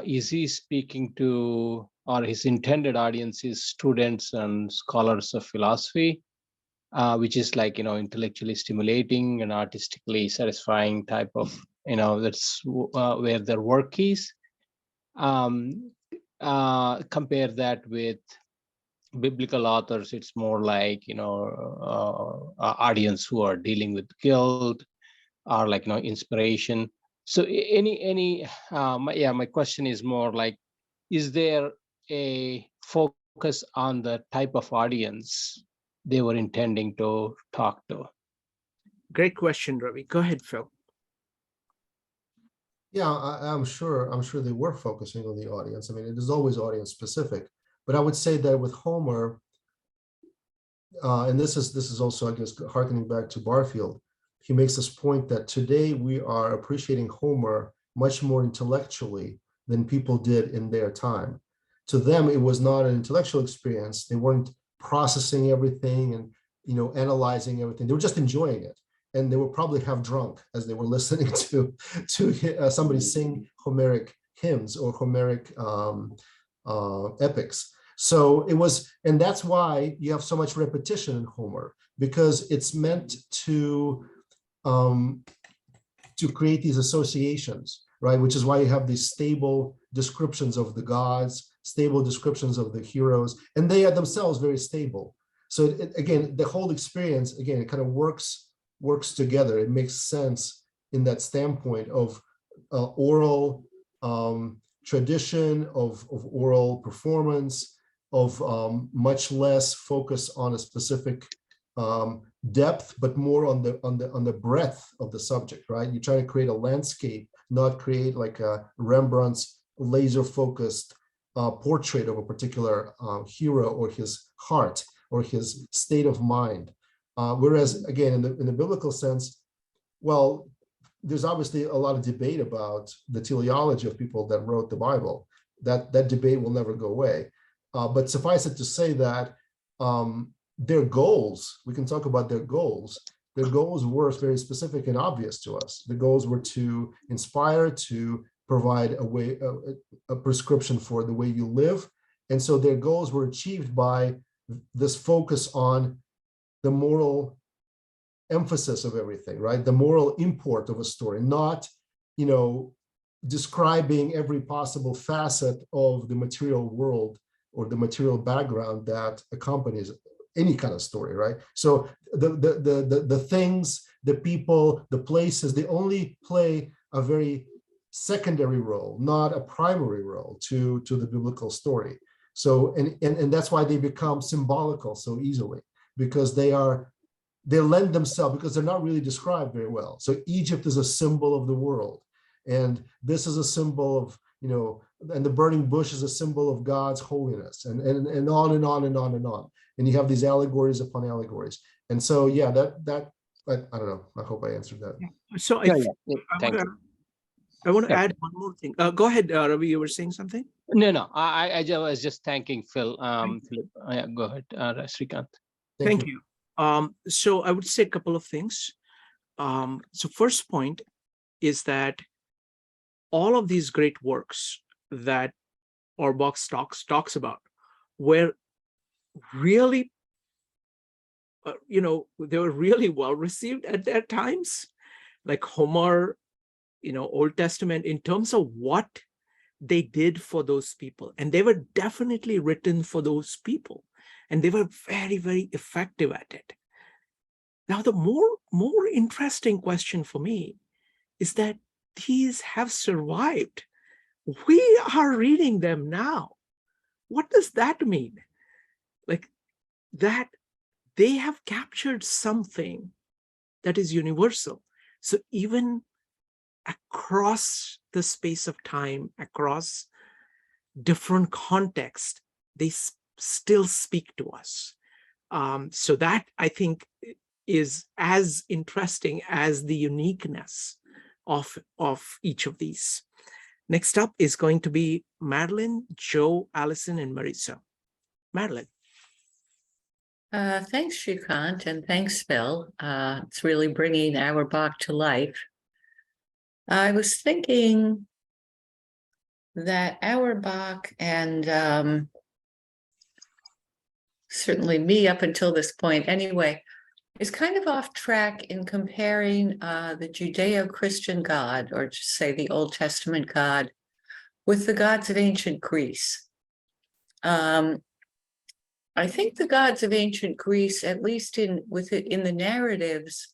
is he speaking to, or his intended audience is students and scholars of philosophy, which is like, intellectually stimulating and artistically satisfying type of, that's where their work is. Compare that with biblical authors, it's more like, audience who are dealing with guilt, or like, inspiration. So my question is more like, is there a focus on the type of audience they were intending to talk to? Great question, Ravi. Go ahead, Phil. Yeah, I'm sure they were focusing on the audience. I mean, it is always audience specific, but I would say that with Homer, and this is also, I guess, harkening back to Barfield, he makes this point that today we are appreciating Homer much more intellectually than people did in their time. To them, it was not an intellectual experience. They weren't processing everything and analyzing everything. They were just enjoying it, and they were probably half drunk as they were listening to somebody sing Homeric hymns or Homeric epics. So it was, and that's why you have so much repetition in Homer, because it's meant to create these associations, right? Which is why you have these stable descriptions of the gods, stable descriptions of the heroes, and they are themselves very stable. So again, the whole experience, again, it kind of works together. It makes sense in that standpoint of oral tradition, of oral performance, of much less focus on a specific depth, but more on the breadth of the subject, right? You're trying to create a landscape, not create like a Rembrandt's laser-focused portrait of a particular hero or his heart or his state of mind. Whereas, again, in the biblical sense, well, there's obviously a lot of debate about the teleology of people that wrote the Bible. That debate will never go away. But suffice it to say that their goals, we can talk about their goals. Their goals were very specific and obvious to us. The goals were to inspire, to provide a prescription for the way you live. And so their goals were achieved by this focus on the moral emphasis of everything, right? The moral import of a story, not, describing every possible facet of the material world or the material background that accompanies any kind of story, right? So the things, the people, the places, they only play a very secondary role, not a primary role to the biblical story. So and that's why they become symbolical so easily, because they lend themselves, because they're not really described very well. So Egypt is a symbol of the world, and this is a symbol of, and the burning bush is a symbol of God's holiness, and on and on and on and on. And you have these allegories upon allegories. And so, yeah, that I don't know. I hope I answered that. So I want to add one more thing. Go ahead, Ravi, you were saying something? No. I was just thanking Phil. Philip, go ahead, Srikanth. Thank you. So I would say a couple of things. So first point is that all of these great works that Auerbach talks about were really, they were really well received at their times, like Homer, Old Testament, in terms of what they did for those people. And they were definitely written for those people. And they were very, very effective at it. Now, the more interesting question for me is that these have survived. We are reading them now. What does that mean? Like, that they have captured something that is universal. So even across the space of time, across different contexts, they still speak to us. So that, I think, is as interesting as the uniqueness of each of these. Next up is going to be Madeline, Joe, Allison, and Marisa. Madeline. Thanks, Srikanth, and thanks, Phil. It's really bringing Auerbach to life. I was thinking that Auerbach and certainly me up until this point anyway, is kind of off track in comparing the Judeo-Christian God, or just say the Old Testament God, with the gods of ancient Greece. I think the gods of ancient Greece, at least in the narratives,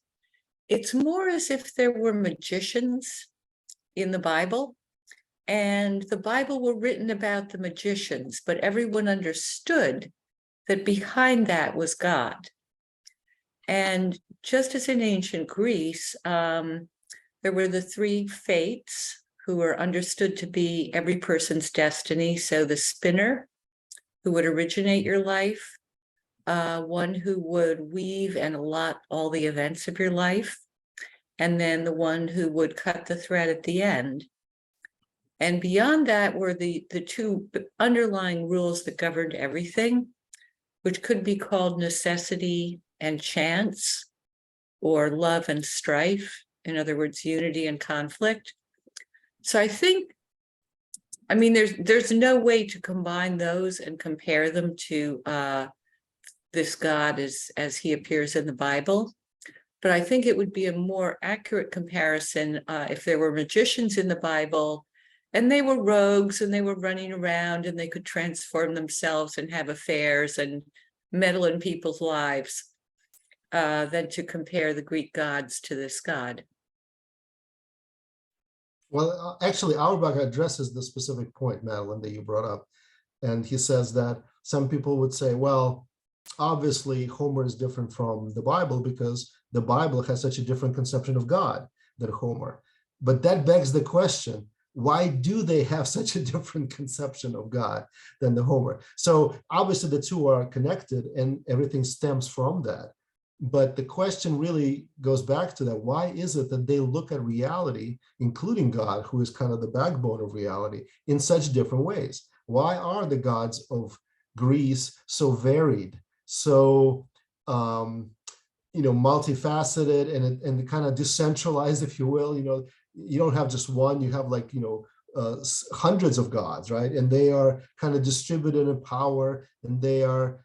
it's more as if there were magicians in the Bible, and the Bible were written about the magicians, but everyone understood that behind that was God. And just as in ancient Greece, there were the three fates who were understood to be every person's destiny. So the spinner, who would originate your life, one who would weave and allot all the events of your life, and then the one who would cut the thread at the end. And beyond that were the two underlying rules that governed everything, which could be called necessity and chance, or love and strife, in other words, unity and conflict. So I think, there's no way to combine those and compare them to this God as he appears in the Bible. But I think it would be a more accurate comparison if there were magicians in the Bible and they were rogues and they were running around and they could transform themselves and have affairs and meddle in people's lives, than to compare the Greek gods to this God. Well, actually, Auerbach addresses the specific point, Madeline, that you brought up. And he says that some people would say, well, obviously, Homer is different from the Bible because the Bible has such a different conception of God than Homer. But that begs the question, why do they have such a different conception of God than the Homer? So obviously, the two are connected and everything stems from that. But the question really goes back to that. Why is it that they look at reality, including God, who is kind of the backbone of reality, in such different ways? Why are the gods of Greece so varied, so multifaceted and kind of decentralized, if you will? You don't have just one, you have like, hundreds of gods, right? And they are kind of distributed in power, and they are,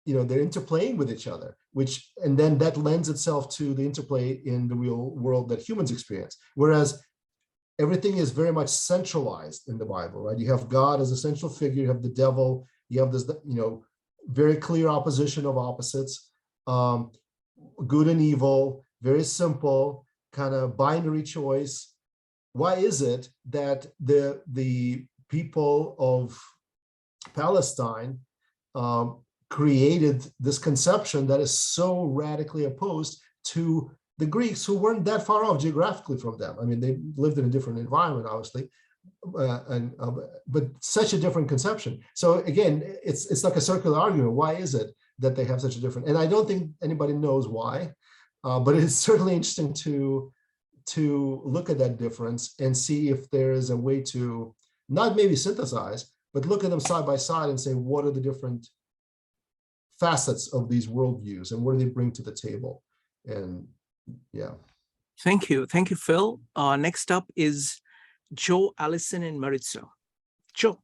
they're interplaying with each other, and then that lends itself to the interplay in the real world that humans experience. Whereas everything is very much centralized in the Bible, right? You have God as a central figure, you have the devil, you have this, very clear opposition of opposites, good and evil, very simple, kind of binary choice. Why is it that the people of Palestine created this conception that is so radically opposed to the Greeks, who weren't that far off geographically from them? I mean, they lived in a different environment, obviously, but such a different conception. So again, it's like a circular argument. Why is it that they have such a different? And I don't think anybody knows why, but it's certainly interesting to look at that difference and see if there is a way to not maybe synthesize, but look at them side by side and say, what are the different facets of these worldviews and what do they bring to the table? And yeah. Thank you, Phil. Next up is Joe, Allison, and Maritza. Joe.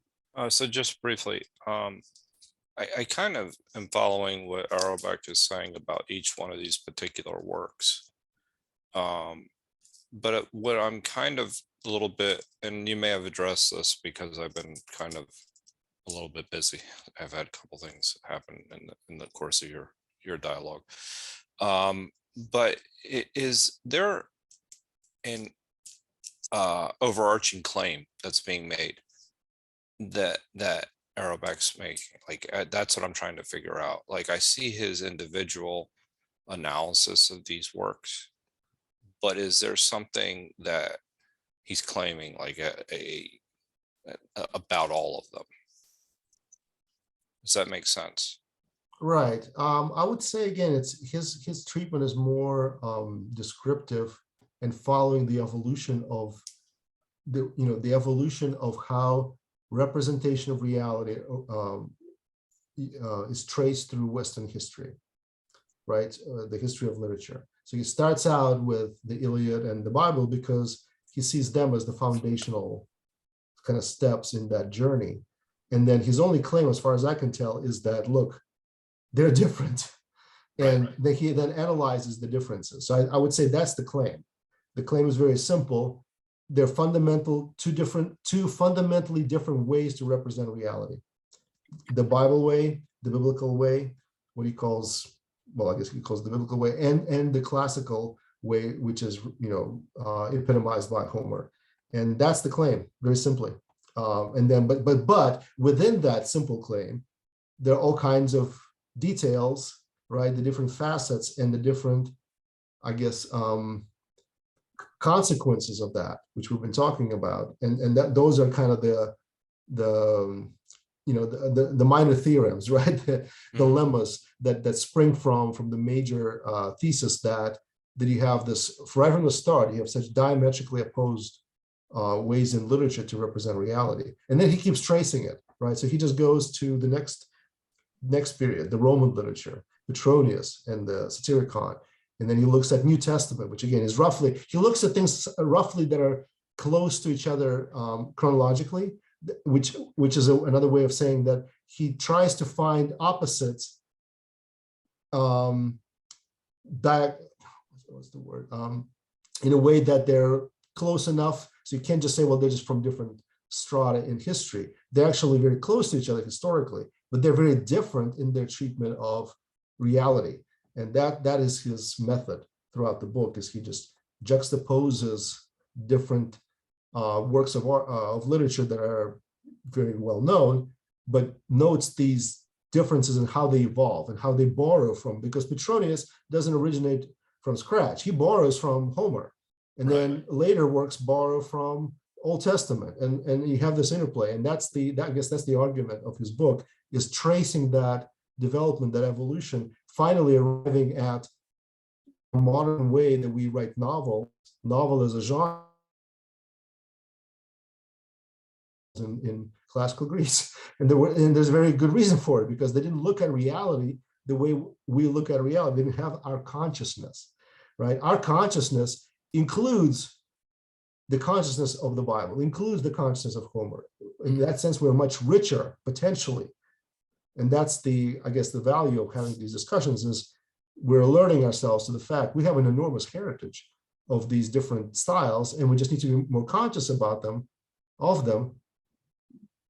So just briefly, I kind of am following what Auerbach is saying about each one of these particular works. But what I'm kind of a little bit, and you may have addressed this because I've been kind of a little bit busy. I've had a couple things happen in the course of your dialogue. But is there an overarching claim that's being made that Auerbach's making? Like, that's what I'm trying to figure out. Like, I see his individual analysis of these works, but is there something that he's claiming, like about all of them? Does that make sense? Right. I would say again, it's his treatment is more descriptive and following the evolution of the evolution of how representation of reality is traced through Western history, right? The history of literature. So he starts out with the Iliad and the Bible because he sees them as the foundational kind of steps in that journey. And then his only claim, as far as I can tell, is that, look, they're different. And right. He then analyzes the differences. So I would say that's the claim. The claim is very simple. They're two fundamentally different ways to represent reality. The Bible way, the biblical way, what he calls, well, I guess he calls the biblical way, and the classical way, which is, epitomized by Homer. And that's the claim, very simply. And then, but within that simple claim, there are all kinds of details, right? The different facets and the different, I guess, consequences of that, which we've been talking about, and that those are kind of the minor theorems, right? The dilemmas that spring from the major thesis that you have this, right from the start, you have such diametrically opposed ways in literature to represent reality. And then he keeps tracing it, right? So he just goes to the next period, the Roman literature, Petronius and the Satyricon. And then he looks at New Testament, which again is he looks at things roughly that are close to each other chronologically, which is another way of saying that he tries to find opposites, what's the word? In a way that they're close enough, so you can't just say, well, they're just from different strata in history. They're actually very close to each other historically, but they're very different in their treatment of reality. And that is his method throughout the book, is he just juxtaposes different works of literature that are very well known, but notes these differences in how they evolve and how they borrow from, because Petronius doesn't originate from scratch. He borrows from Homer, and then later works borrow from Old Testament, and you have this interplay. And I guess that's the argument of his book, is tracing that development, that evolution, finally arriving at modern way that we write novel as a genre in classical Greece. And there's a very good reason for it, because they didn't look at reality the way we look at reality. They didn't have our consciousness, right? Our consciousnness includes the consciousness of the Bible, includes the consciousness of Homer. In that sense, we're much richer potentially. And that's I guess the value of having these discussions is we're alerting ourselves to the fact we have an enormous heritage of these different styles, and we just need to be more conscious about them, of them.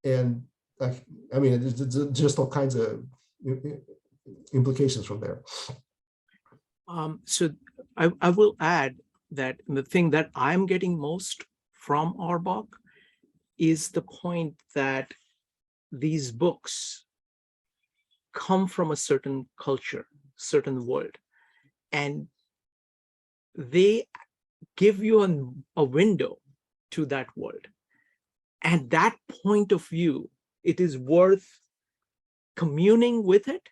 And I mean, it's just all kinds of implications from there. So I will add that the thing that I'm getting most from Auerbach is the point that these books come from a certain culture, certain world, and they give you a window to that world. And that point of view, it is worth communing with it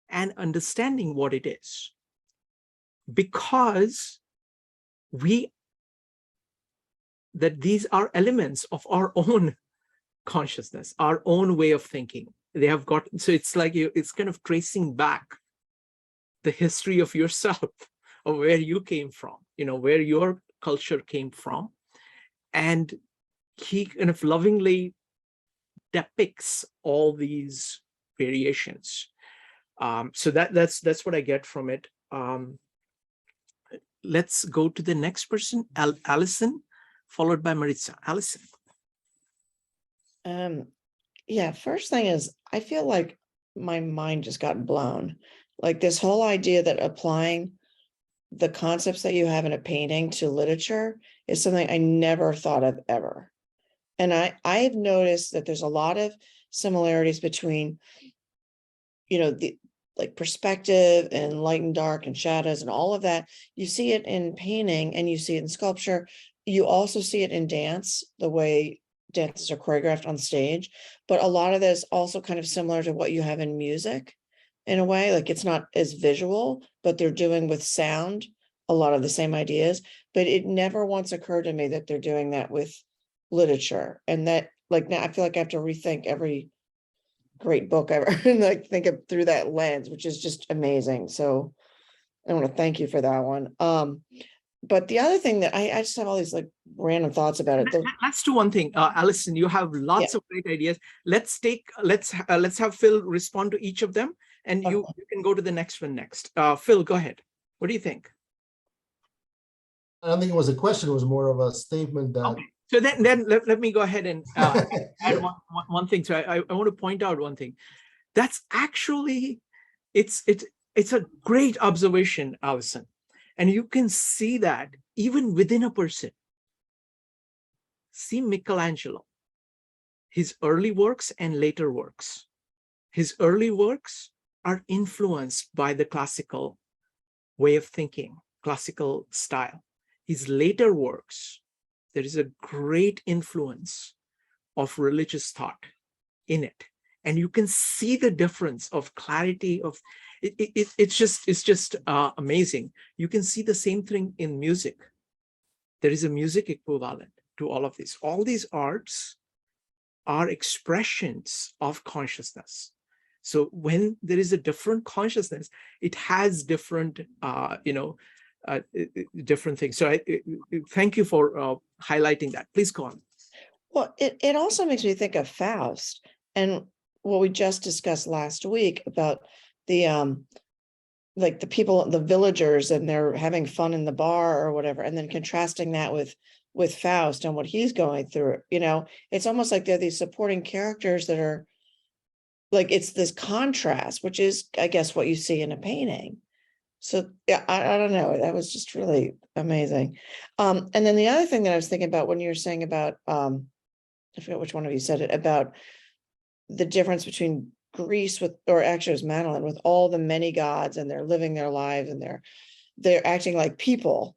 and understanding what it is, because these are elements of our own consciousness, our own way of thinking. They have got, so it's like it's kind of tracing back the history of yourself, of where you came from, where your culture came from. And he kind of lovingly depicts all these variations. So that's what I get from it. Let's go to the next person, Allison, followed by Maritza. Allison. Yeah, first thing is, I feel like my mind just got blown. Like this whole idea that applying the concepts that you have in a painting to literature is something I never thought of ever. And I've noticed that there's a lot of similarities between, the like perspective and light and dark and shadows and all of that. You see it in painting and you see it in sculpture. You also see it in dance, the way dances are choreographed on stage. But a lot of this also kind of similar to what you have in music in a way. Like it's not as visual, but they're doing with sound a lot of the same ideas. But it never once occurred to me that they're doing that with literature. And that, like, now I feel like I have to rethink every great book ever and like think of through that lens, which is just amazing. So I want to thank you for that one. But the other thing that I just have all these like random thoughts about it. Let's do one thing, Allison. You have lots of great ideas. Let's have Phil respond to each of them, and you can go to the next one next. Phil, go ahead. What do you think? I don't think it was a question. It was more of a statement that. Okay. So then let me go ahead and add one thing. So I want to point out one thing. That's actually it's a great observation, Allison. And you can see that even within a person. See Michelangelo, his early works and later works. His early works are influenced by the classical way of thinking, classical style. His later works, there is a great influence of religious thought in it. And you can see the difference of clarity of it's just amazing. You can see the same thing in music. There is a music equivalent to all of this. All these arts are expressions of consciousness. So when there is a different consciousness, it has different, different things. So thank you for highlighting that. Please go on. Well, it also makes me think of Faust and what we just discussed last week about the like the people, the villagers, and they're having fun in the bar or whatever, and then contrasting that with Faust and what he's going through. It's almost like they're these supporting characters that are like, it's this contrast, which is, I guess, what you see in a painting. So yeah, I don't know. That was just really amazing. And then the other thing that I was thinking about when you were saying about, I forget which one of you said it, about the difference between Greece or actually it was Madeline, with all the many gods, and they're living their lives and they're acting like people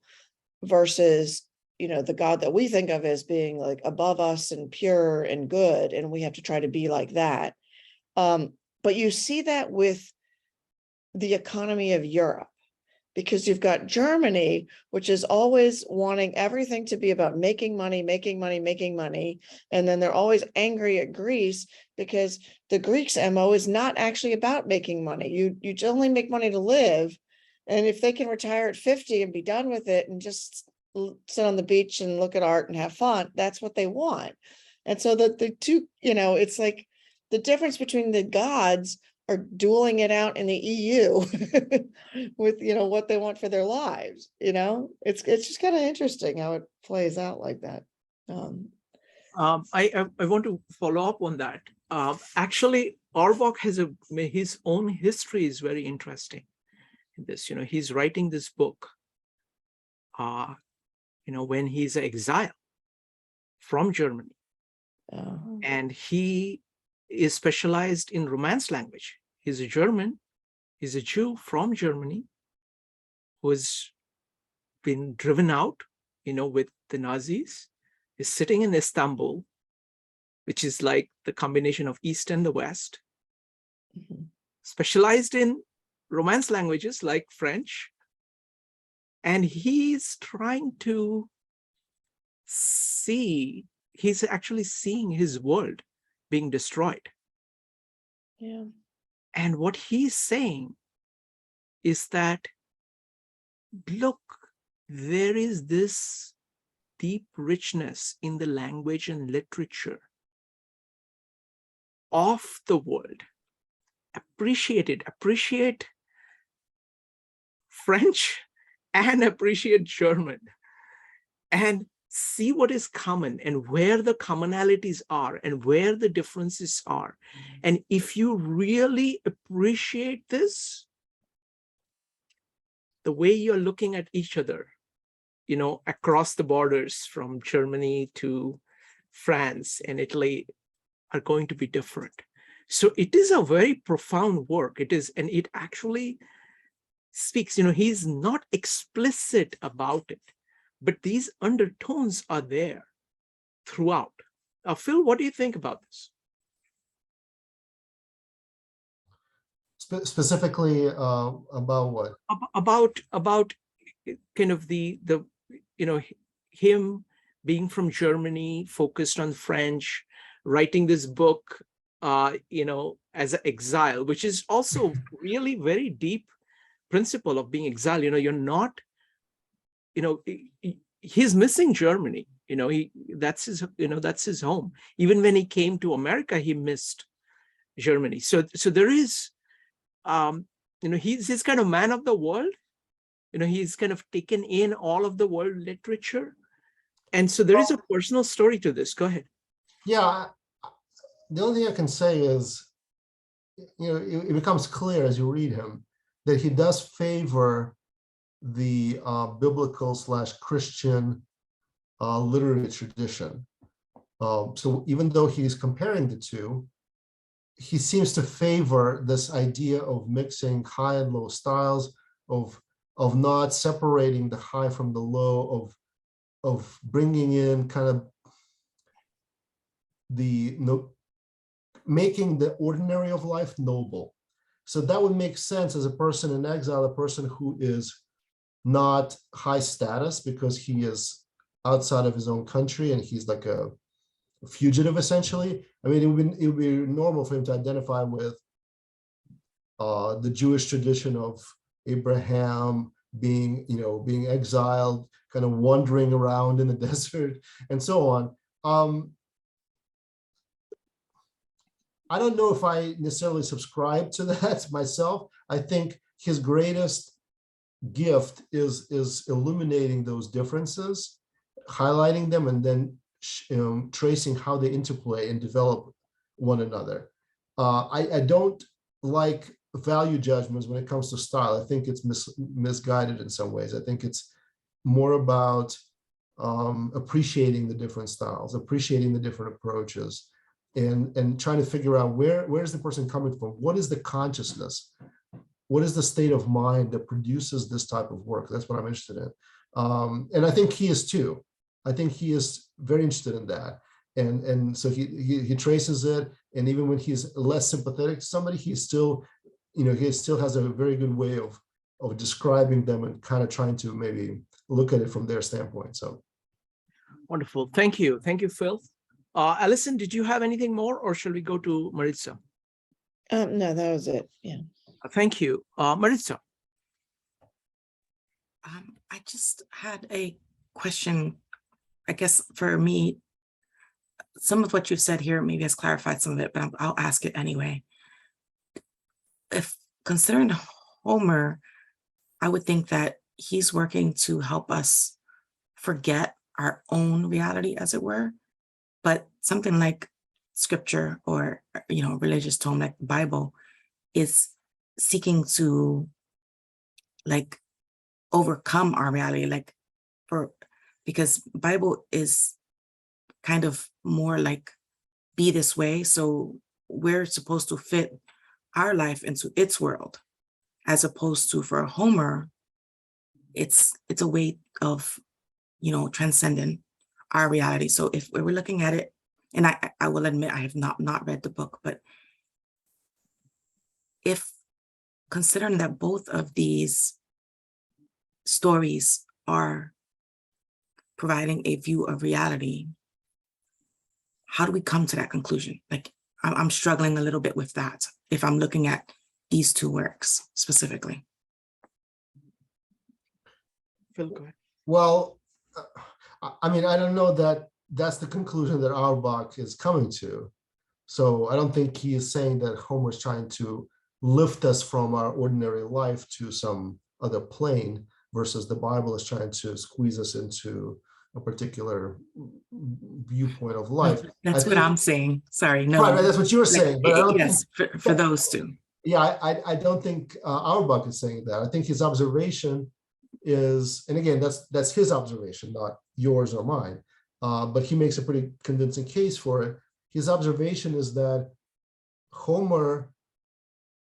versus, the God that we think of as being like above us and pure and good, and we have to try to be like that. But you see that with the economy of Europe. because you've got Germany, which is always wanting everything to be about making money, making money, making money. And then they're always angry at Greece because the Greeks' MO is not actually about making money. You only make money to live. And if they can retire at 50 and be done with it and just sit on the beach and look at art and have fun, that's what they want. And so the two, it's like the difference between the gods are dueling it out in the EU with, what they want for their lives. It's just kind of interesting how it plays out like that. I want to follow up on that. Actually, Auerbach has his own history is very interesting in this. He's writing this book, when he's exiled from Germany. And he is specialized in Romance language. He's a German, he's a Jew from Germany who has been driven out, with the Nazis, is sitting in Istanbul, which is like the combination of East and the West, specialized in Romance languages like French. And he's trying to he's actually seeing his world being destroyed. Yeah. And what he's saying is that, look, there is this deep richness in the language and literature of the world. Appreciate French and appreciate German, and see what is common and where the commonalities are and where the differences are. And if you really appreciate this, the way you're looking at each other, across the borders from Germany to France and Italy are going to be different. So it is a very profound work. It is, and it actually speaks, he's not explicit about it, but these undertones are there throughout. Phil, what do you think about this? Specifically about what? About kind of the him being from Germany, focused on French, writing this book, as an exile, which is also really very deep principle of being exiled. You're not, he's missing Germany. That's his home. Even when he came to America, he missed Germany. So there is, he's kind of man of the world. He's kind of taken in all of the world literature. And so there is a personal story to this. Go ahead. Yeah, the only thing I can say is, it becomes clear as you read him that he does favor the biblical/Christian literary tradition. So even though he's comparing the two, he seems to favor this idea of mixing high and low styles, of not separating the high from the low, of bringing in kind of making the ordinary of life noble. So that would make sense as a person in exile, a person who is not high status because he is outside of his own country and he's like a fugitive essentially. I mean, it would be normal for him to identify with the Jewish tradition of Abraham being exiled, kind of wandering around in the desert and so on. I don't know if I necessarily subscribe to that myself. I think his greatest gift is illuminating those differences, highlighting them, and then tracing how they interplay and develop one another. I don't like value judgments when it comes to style. I think it's misguided in some ways. I think it's more about appreciating the different styles, appreciating the different approaches, and trying to figure out where's the person coming from? What is the consciousness? What is the state of mind that produces this type of work? That's what I'm interested in. And I think he is too. I think he is very interested in that. And so he traces it. And even when he's less sympathetic to somebody, he still has a very good way of describing them and kind of trying to maybe look at it from their standpoint. So Wonderful. Thank you. Thank you, Phil. Alison, did you have anything more, or shall we go to Maritza? No, that was it. Yeah. Thank you. Maritza. I just had a question. I guess for me, some of what you've said here maybe has clarified some of it, but I'll ask it anyway. If considering Homer, I would think that he's working to help us forget our own reality, as it were. But something like scripture or, religious tome like the Bible is seeking to like overcome our reality, because Bible is kind of more like be this way. So we're supposed to fit our life into its world, as opposed to for Homer, it's a way of, transcending our reality. So if we were looking at it, and I will admit I have not read the book, but if considering that both of these stories are providing a view of reality, how do we come to that conclusion? Like, I'm struggling a little bit with that if I'm looking at these two works specifically. Phil, go ahead. well, I mean, I don't know that that's the conclusion that Auerbach is coming to. So I don't think he is saying that Homer is trying to lift us from our ordinary life to some other plane, versus the Bible is trying to squeeze us into a particular viewpoint of life. That's what I'm saying. Sorry, no. Right, that's what you were saying, but I don't yes, think, for those two. Yeah, I don't think Auerbach is saying that. I think his observation is, and again, that's his observation, not yours or mine, but he makes a pretty convincing case for it. His observation is that Homer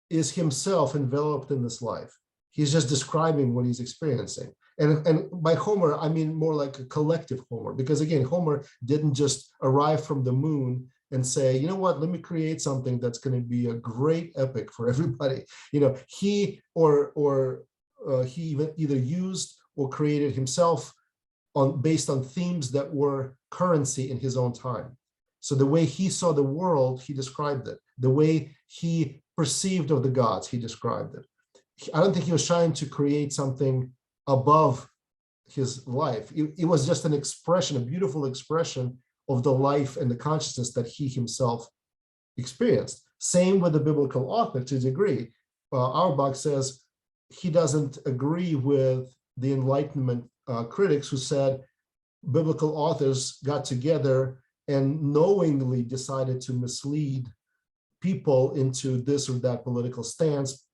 is himself enveloped in this life. He's just describing what he's experiencing. And by Homer, I mean more like a collective Homer, because again, Homer didn't just arrive from the moon and say, you know what, let me create something that's going to be a great epic for everybody. He he even either used or created himself based on themes that were currency in his own time. So the way he saw the world, he described it. The way he perceived of the gods, he described it. I don't think he was trying to create something above his life. It was just an expression, a beautiful expression of the life and the consciousness that he himself experienced. Same with the biblical author to a degree. Auerbach says he doesn't agree with the Enlightenment critics who said biblical authors got together and knowingly decided to mislead people into this or that political stance.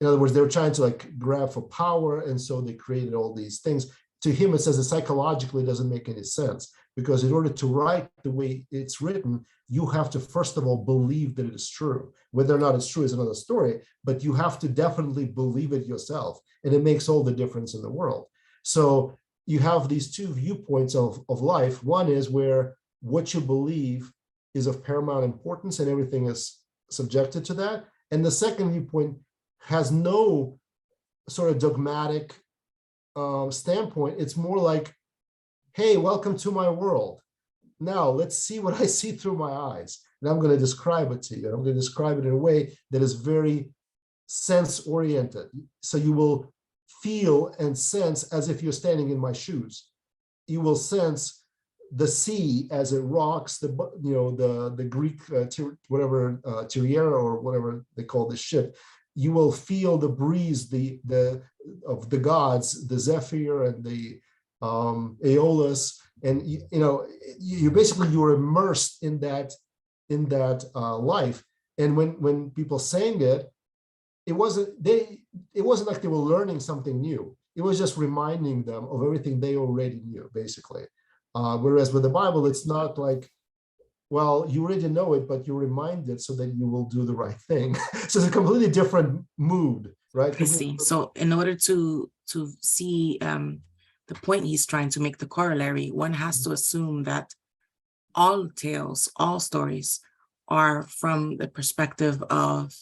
In other words, they were trying to grab for power, and so they created all these things. To him, it says it psychologically doesn't make any sense, because in order to write the way it's written, you have to first of all believe that it is true. Whether or not it's true is another story, but you have to definitely believe it yourself, and it makes all the difference in the world. So you have these two viewpoints of life. One is where what you believe is of paramount importance and everything is subjected to that. And the second viewpoint has no sort of dogmatic standpoint. It's more like, hey, welcome to my world. Now let's see what I see through my eyes. And I'm going to describe it to you. And I'm going to describe it in a way that is very sense-oriented. So you will feel and sense as if you're standing in my shoes. You will sense the sea as it rocks the Greek Tiriera or whatever they call this ship. You will feel the breeze of the gods, the Zephyr and the Aeolus, and you basically you're immersed in that life. And when people sang it, it wasn't like they were learning something new. It was just reminding them of everything they already knew, basically. Whereas with the Bible, it's not like, well, you already know it, but you're reminded so that you will do the right thing. So it's a completely different mood, right? I see. So in order to see the point he's trying to make, the corollary, one has to assume that all tales, all stories are from the perspective of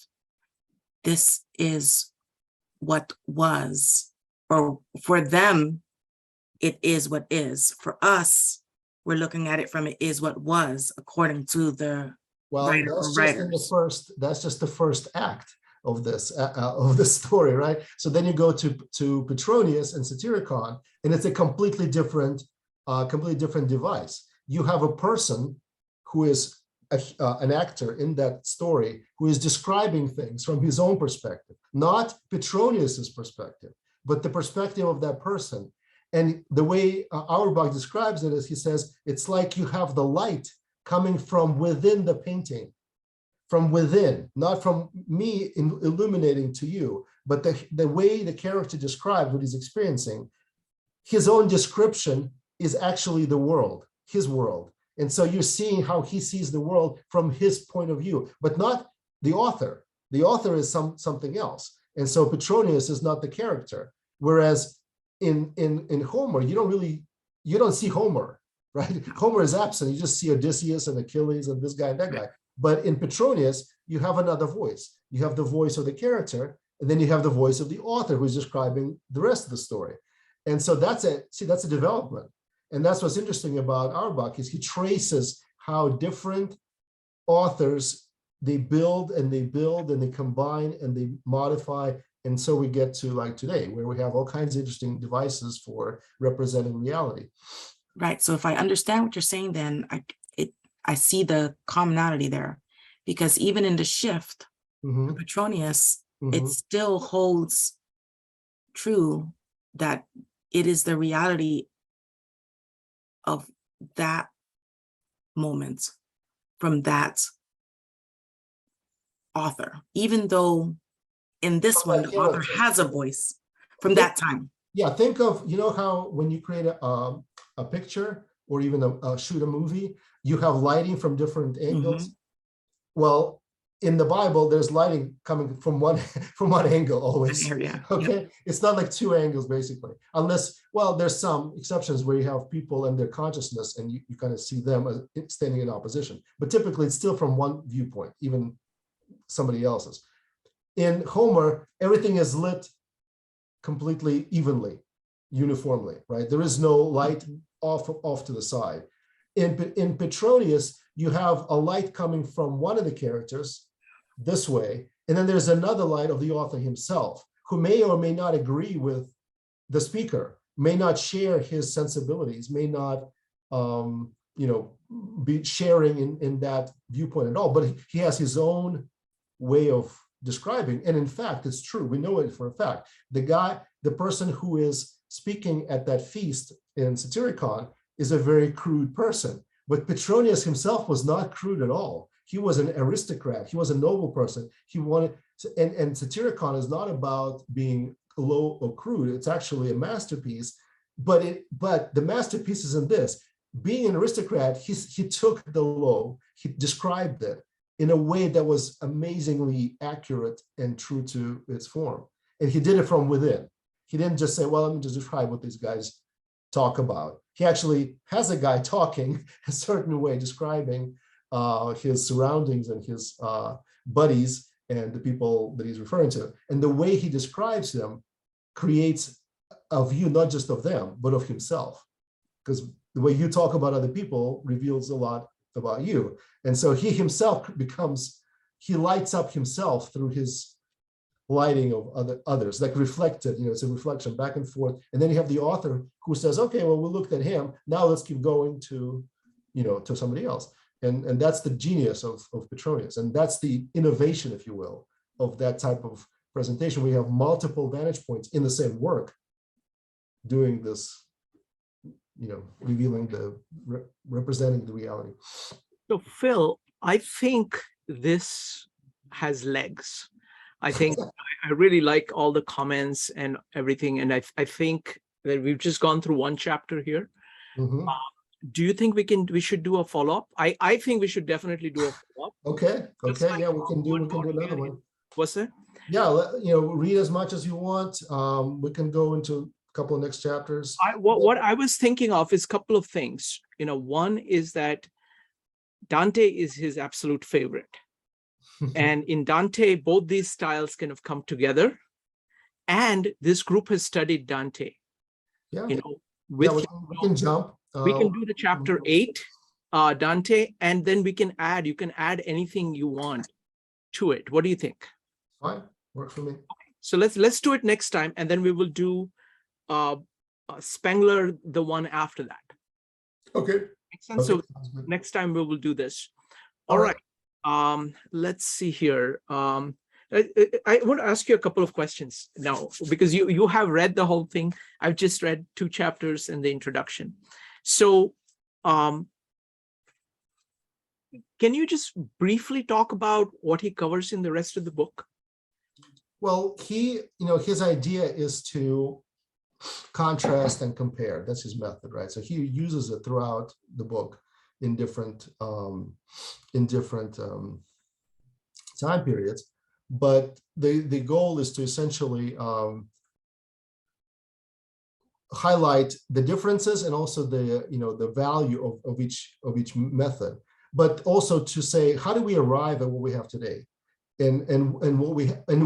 this is what was, or for them, it is what is. For us, we're looking at it from it is what was, according to the Well, writer or writers. that's just the first act of this story, right? So then you go to Petronius and Satyricon, and it's a completely different device. You have a person who is an actor in that story who is describing things from his own perspective, not Petronius's perspective, but the perspective of that person. And the way Auerbach describes it is, he says, it's like you have the light coming from within the painting, from within, not from me illuminating to you, but the way the character describes what he's experiencing, his own description is actually the world, his world. And so you're seeing how he sees the world from his point of view, but not the author. The author is something else. And so Petronius is not the character. Whereas in Homer, you don't see Homer, right? Homer is absent. You just see Odysseus and Achilles and this guy and that guy. But in Petronius, you have another voice. You have the voice of the character, and then you have the voice of the author who's describing the rest of the story. And so that's a development. And that's what's interesting about Auerbach, is he traces how different authors, they build and they combine and they modify. And so we get to like today, where we have all kinds of interesting devices for representing reality. Right. So if I understand what you're saying, then I see the commonality there, because even in the shift, Petronius, it still holds true that it is the reality of that moment from that author, even though in this one, the author has a voice from that time. Yeah, think of, how when you create a picture or even shoot a movie, you have lighting from different angles. Well, in the Bible, there's lighting coming from one angle always. Area. Okay, Yep. It's not like two angles basically, unless, well, there's some exceptions where you have people and their consciousness, and you kind of see them as standing in opposition. But typically, it's still from one viewpoint, even somebody else's. In Homer, everything is lit completely evenly, uniformly, right? There is no light off to the side. In Petronius, you have a light coming from one of the characters this way, and then there's another light of the author himself, who may or may not agree with the speaker, may not share his sensibilities, may not be sharing in that viewpoint at all, but he has his own way of describing. And in fact, it's true, we know it for a fact. The person who is speaking at that feast in Satyricon is a very crude person, but Petronius himself was not crude at all. He was an aristocrat. He was a noble person. He wanted to, and Satyricon is not about being low or crude. It's actually a masterpiece, but the masterpiece is in this: being an aristocrat. He took the low, he described it in a way that was amazingly accurate and true to its form, and he did it from within. He didn't just say, "Well, let me just describe what these guys talk about." He actually has a guy talking a certain way, describing his surroundings and his buddies and the people that he's referring to. And the way he describes them creates a view not just of them, but of himself. Because the way you talk about other people reveals a lot about you. And so he himself he lights up himself through his lighting of others, like reflected, it's a reflection back and forth. And then you have the author who says, okay, well, we looked at him, now let's keep going to, to somebody else. And that's the genius of Petronius. And that's the innovation, if you will, of that type of presentation. We have multiple vantage points in the same work doing this, revealing representing the reality. So Phil, I think this has legs. I think I really like all the comments and everything. And I think that we've just gone through one chapter here. Do you think we should do a follow-up? I think we should definitely do a follow-up. Okay. Like Yeah, we can do another one. What's that? Yeah, read as much as you want. We can go into a couple of next chapters. What I was thinking of is a couple of things. One is that Dante is his absolute favorite. And in Dante, both these styles kind of come together. And this group has studied Dante. Yeah. You know, Yeah, with we can jump. we can do the chapter 8, Dante, and then we can add. You can add anything you want to it. What do you think? Fine, works for me. So let's do it next time, and then we will do Spengler, the one after that. Okay. Makes sense. Okay, So sounds good. next time we will do this. All All right. right. Let's see here. I want to ask you a couple of questions now, because you have read the whole thing. I've just read 2 chapters in the introduction. So can you just briefly talk about what he covers in the rest of the book? Well, his idea is to contrast and compare. That's his method, right? So he uses it throughout the book in different time periods. But the goal is to essentially highlight the differences and also the value of each method, but also to say, how do we arrive at what we have today, and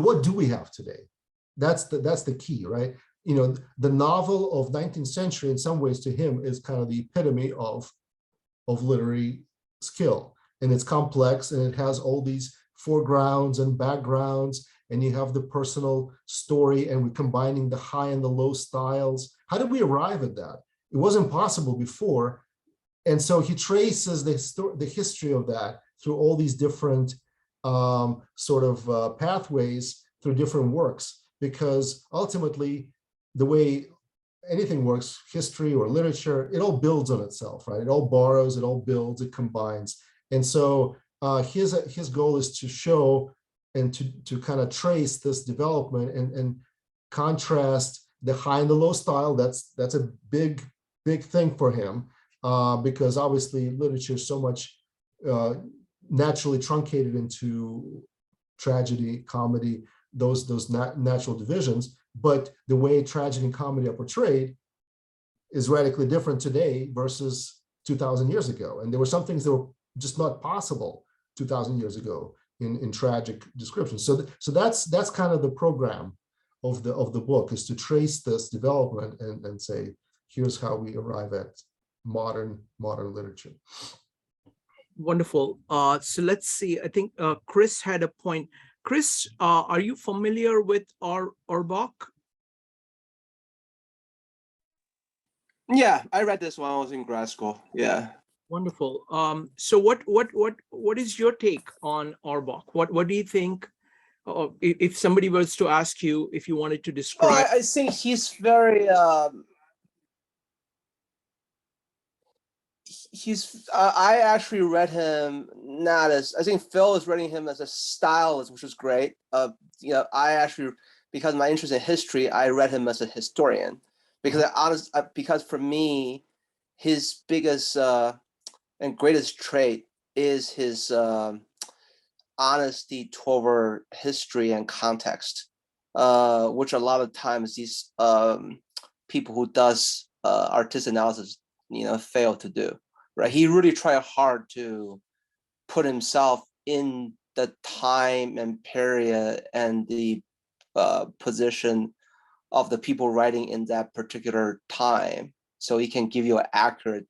what do we have today? That's the key, right? The novel of 19th century, in some ways, to him, is kind of the epitome of literary skill, and it's complex, and it has all these foregrounds and backgrounds, and you have the personal story, and we're combining the high and the low styles. How did we arrive at that? It wasn't possible before. And so he traces the history of that through all these different pathways through different works, because ultimately the way anything works, history or literature, it all builds on itself, right? It all borrows, it all builds, it combines. And so his goal is to show and to kind of trace this development and contrast the high and the low style. That's a big thing for him, because obviously literature is so much naturally truncated into tragedy, comedy, those natural divisions. But the way tragedy and comedy are portrayed is radically different today versus 2,000 years ago. And there were some things that were just not possible 2,000 years ago in tragic descriptions. So that's kind of the program of the book, is to trace this development and say, here's how we arrive at modern literature. Wonderful. So let's see. I think Chris had a point. Chris, are you familiar with Auerbach? Yeah, I read this when I was in grad school. Yeah. Wonderful. So what is your take on Auerbach? What do you think? If somebody was to ask you, if you wanted to describe, Well, I think he's very. I actually read him not as, I think Phil is reading him as a stylist, which is great. I actually, because of my interest in history, I read him as a historian, because because for me, his biggest and greatest trait is his honesty toward history and context, which a lot of times these people who does artist analysis, fail to do. Right, he really tried hard to put himself in the time and period and the position of the people writing in that particular time, so he can give you an accurate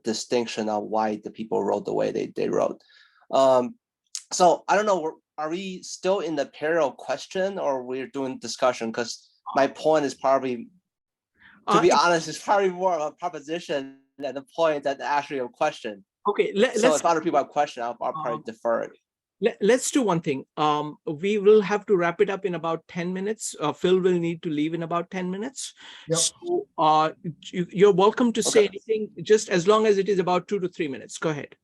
distinction of why the people wrote the way they wrote. So I don't know, are we still in the parallel question, or we're doing discussion? Because my point is probably, to be honest, it's probably more of a proposition than the point that actually a question. Okay, so if other people have questions, I'll probably defer it. Let's do one thing. We will have to wrap it up in about 10 minutes. Phil will need to leave in about 10 minutes. Yep. So you're welcome to say anything, just as long as it is about 2 to 3 minutes. Go ahead.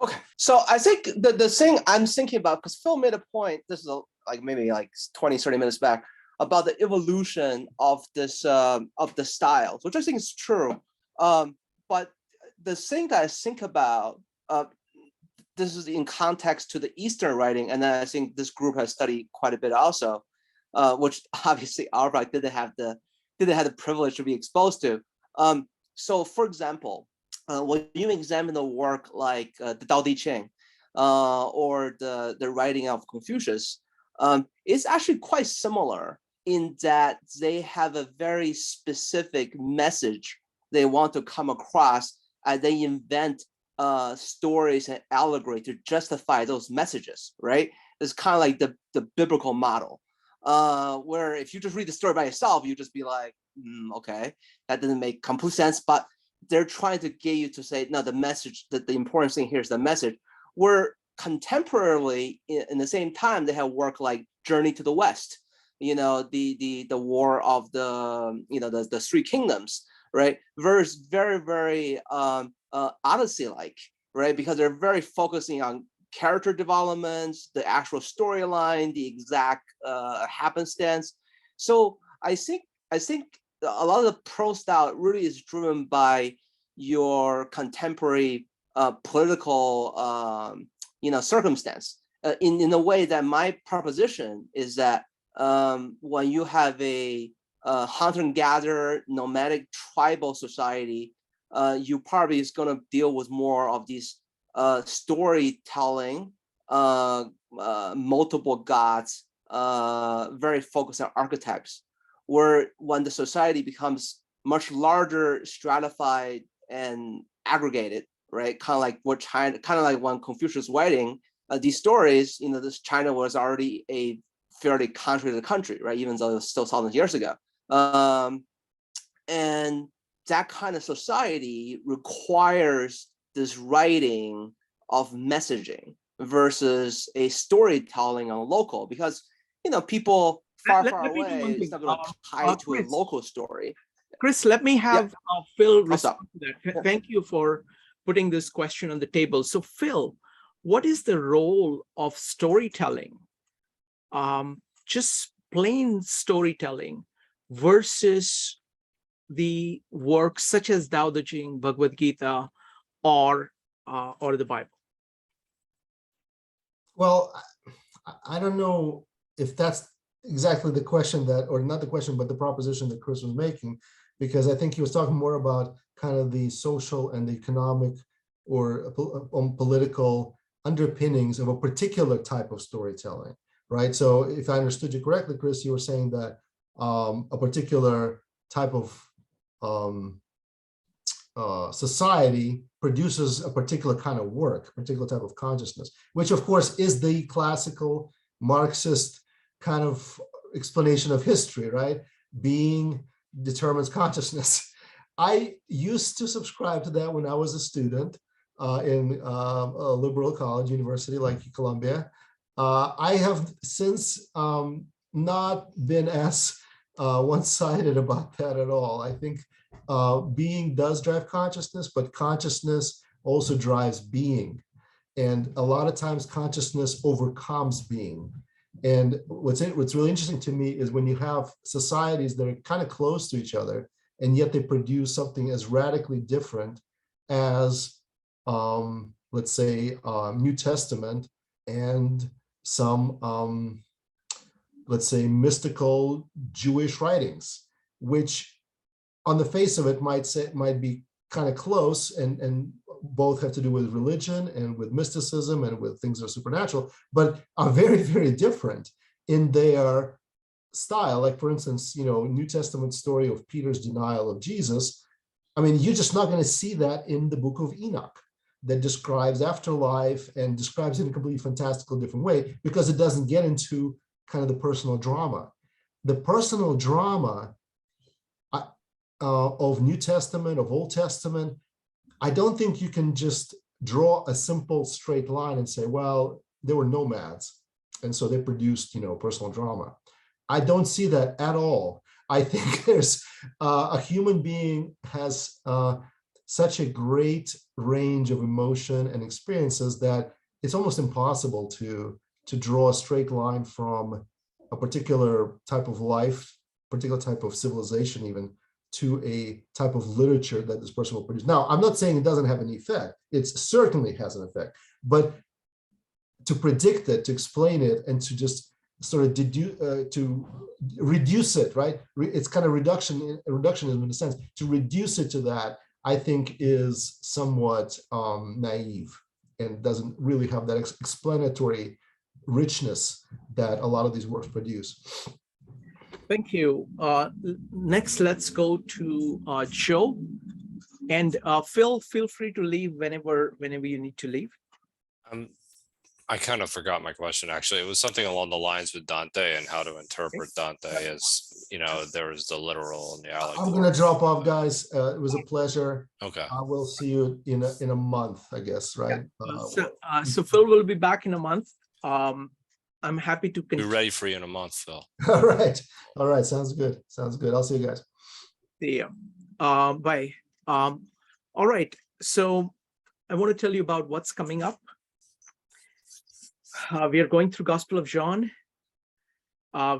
Okay, so I think the thing I'm thinking about, because Phil made a point, this is maybe 20, 30 minutes back, about the evolution of this of the styles, which I think is true. But the thing that I think about, this is in context to the Eastern writing, and then I think this group has studied quite a bit also, which obviously Auerbach didn't have the privilege to be exposed to. So, for example, when you examine a work like the Tao Te Ching, or the writing of Confucius, is actually quite similar in that they have a very specific message they want to come across, and they invent stories and allegory to justify those messages, right? It's kind of like the biblical model, where if you just read the story by yourself, you just be like, okay, that doesn't make complete sense. But they're trying to get you to say, no, the message, that the important thing here is the message. Where contemporarily, in the same time, they have work like Journey to the West, the War of the Three Kingdoms, right? Versus very, very Odyssey-like, right? Because they're very focusing on character developments, the actual storyline, the exact happenstance. So I think a lot of the prose style really is driven by your contemporary political circumstance. In a way that my proposition is that when you have a hunter and gatherer nomadic tribal society, you probably is going to deal with more of these storytelling, multiple gods, very focused on archetypes. Where when the society becomes much larger, stratified, and aggregated, right? Kind of like what China, kind of like when Confucius writing these stories, this China was already a fairly concentrated country, right? Even though it was still thousands of years ago. And that kind of society requires this writing of messaging versus a storytelling on local, because people far away is not going to tie to a local story. Chris, let me have Phil respond to that. Yeah. Thank you for putting this question on the table. So Phil, what is the role of storytelling, just plain storytelling, versus the works such as Tao Te Ching, Bhagavad Gita, or the Bible? Well, I don't know if that's exactly the question or not the question, but the proposition that Chris was making, because I think he was talking more about kind of the social and the economic or political underpinnings of a particular type of storytelling, right? So if I understood you correctly, Chris, you were saying that a particular type of society produces a particular kind of work, a particular type of consciousness, which of course is the classical Marxist kind of explanation of history, right? Being determines consciousness. I used to subscribe to that when I was a student in a liberal college, university like Columbia. I have since not been as one-sided about that at all. I think being does drive consciousness, but consciousness also drives being. And a lot of times consciousness overcomes being. And what's really interesting to me is when you have societies that are kind of close to each other, and yet they produce something as radically different as, let's say, New Testament and some, let's say, mystical Jewish writings, which on the face of it might be kind of close and both have to do with religion and with mysticism and with things that are supernatural, but are very, very different in their style. Like, for instance, New Testament story of Peter's denial of Jesus. I mean, you're just not going to see that in the book of Enoch, that describes afterlife and describes it in a completely fantastical different way, because it doesn't get into kind of the personal drama. The personal drama of New Testament, of Old Testament, I don't think you can just draw a simple straight line and say, well, they were nomads, and so they produced, personal drama. I don't see that at all. I think there's a human being has such a great range of emotion and experiences that it's almost impossible to draw a straight line from a particular type of life, particular type of civilization even, to a type of literature that this person will produce. Now, I'm not saying it doesn't have any effect. It certainly has an effect, but to predict it, to explain it, and to just sort of to reduce it, right? It's kind of reductionism in a sense. To reduce it to that, I think, is somewhat naive and doesn't really have that explanatory richness that a lot of these works produce. Thank you. Next, let's go to Joe. And Phil, feel free to leave whenever you need to leave. I kind of forgot my question, actually. It was something along the lines with Dante and how to interpret Dante as, there was the literal and the allegory. I'm going to drop off, guys. It was a pleasure. Okay. I will see you in a month, I guess, right? So Phil will be back in a month. I'm happy to Be continue. ready for you in a month, Phil. All right. All right. Sounds good. Sounds good. I'll see you guys. See ya. Bye. All right. So I want to tell you about what's coming up. We are going through Gospel of John.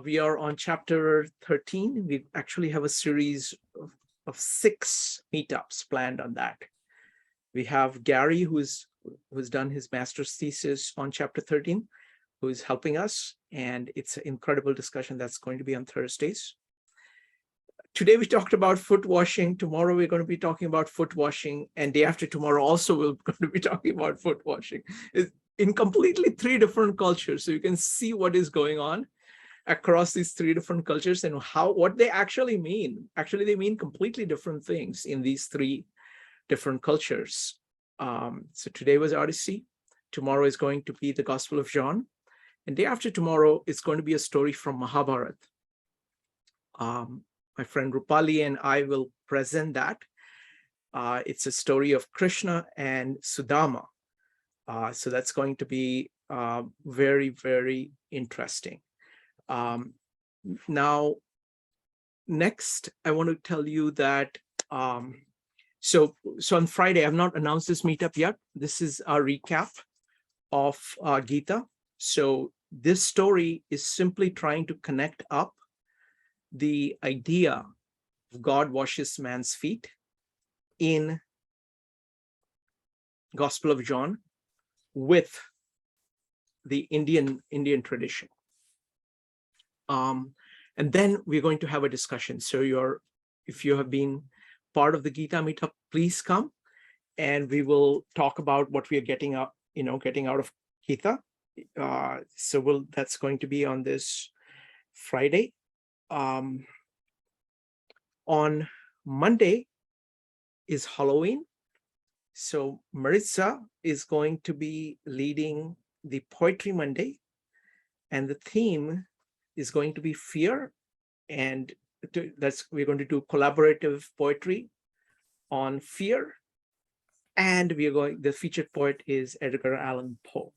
We are on chapter 13. We actually have a series of 6 meetups planned on that. We have Gary, who's done his master's thesis on chapter 13, who is helping us. And it's an incredible discussion that's going to be on Thursdays. Today we talked about foot washing. Tomorrow we're going to be talking about foot washing. And day after tomorrow also we're going to be talking about foot washing. It's in completely 3 different cultures. So you can see what is going on across these 3 different cultures and what they actually mean. Actually, they mean completely different things in these 3 different cultures. So today was Odyssey. Tomorrow is going to be the Gospel of John. And day after tomorrow is going to be a story from Mahabharata. My friend Rupali and I will present that. It's a story of Krishna and Sudama. So that's going to be very, very interesting. Now, next, I want to tell you that, so on Friday, I've not announced this meetup yet. This is a recap of Gita. So this story is simply trying to connect up the idea of God washes man's feet in Gospel of John with the Indian tradition. And then we're going to have a discussion. So if you have been part of the Gita meetup, please come and we will talk about what we are getting out of Gita. So that's going to be on this Friday. On Monday is Halloween. So Maritza is going to be leading the Poetry Monday, and the theme is going to be fear. And we're going to do collaborative poetry on fear. And the featured poet is Edgar Allan Poe.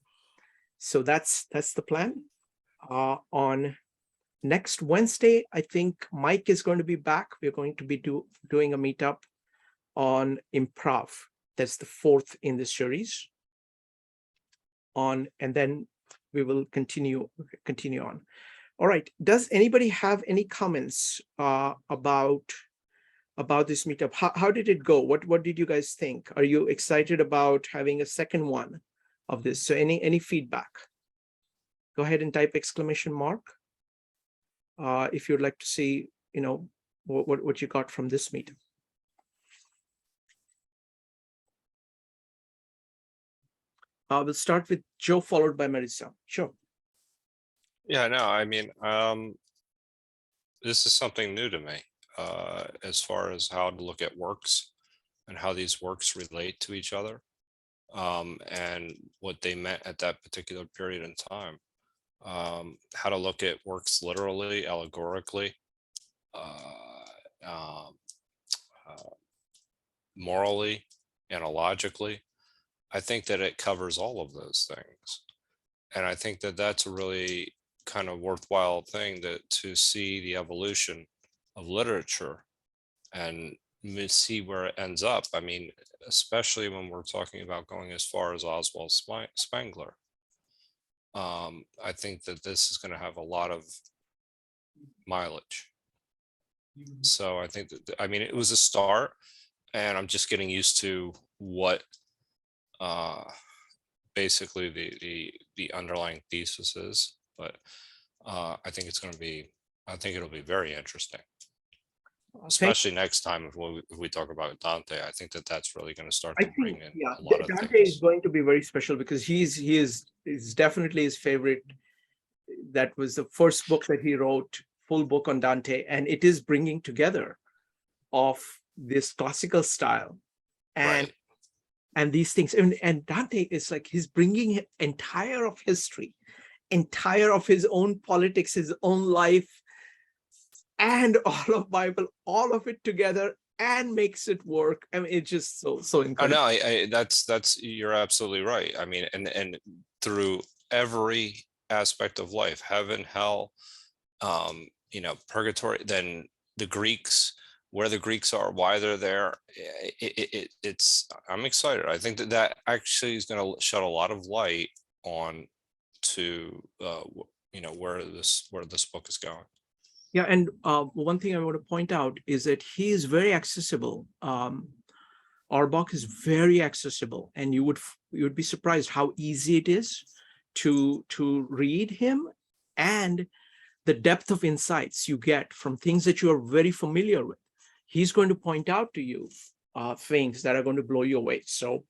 So that's the plan. On next Wednesday, I think Mike is going to be back. We're going to be doing a meetup on improv. That's the 4th in this series. And then we will continue on. All right. Does anybody have any comments about this meetup? How did it go? What did you guys think? Are you excited about having a second one of this? So any feedback? Go ahead and type exclamation mark if you'd like to see, what you got from this meetup. We'll start with Joe, followed by Marisa. Sure. Yeah, no, I mean, this is something new to me as far as how to look at works and how these works relate to each other and what they meant at that particular period in time. How to look at works literally, allegorically, morally, analogically. I think that it covers all of those things. And I think that that's a really kind of worthwhile thing to see the evolution of literature and see where it ends up. I mean, especially when we're talking about going as far as Oswald Spengler. I think that this is going to have a lot of mileage. So I think that, I mean, it was a start and I'm just getting used to what basically the underlying thesis is, but I think it'll be very interesting. especially next time if we talk about Dante. I think that's really going to start I to bring think, in yeah, a lot of Dante things. is going to be very special because he is definitely his favorite. That was the first book that he wrote, full book on Dante, and it is bringing together of this classical style and Right. and these things. And Dante is like he's bringing entire of history, entire of his own politics, his own life, and all of Bible, all of it together, and makes it work. I mean, it's just so Oh incredible. no, that's you're absolutely right. I mean, and through every aspect of life, heaven, hell, purgatory, then the Greeks, where the Greeks are, why they're there. It's I'm excited. I think that actually is going to shed a lot of light on to where this book is going. Yeah, and one thing I want to point out is that he is very accessible. Auerbach is very accessible, and you would be surprised how easy it is to read him, and the depth of insights you get from things that you are very familiar with. He's going to point out to you things that are going to blow you away. So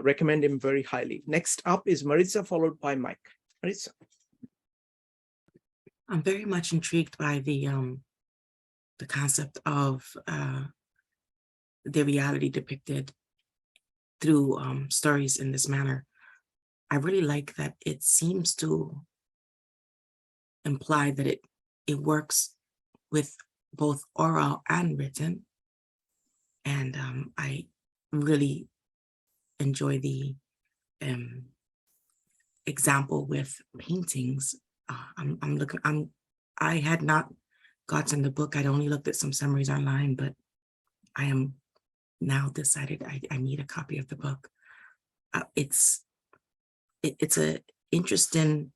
recommend him very highly. Next up is Maritza, followed by Mike. Maritza. I'm very much intrigued by the concept of the reality depicted through stories in this manner. I really like that it seems to imply that it works with both oral and written. And I really enjoy the example with paintings. I had not gotten the book. I'd only looked at some summaries online, but I am now decided I need a copy of the book. It's an interesting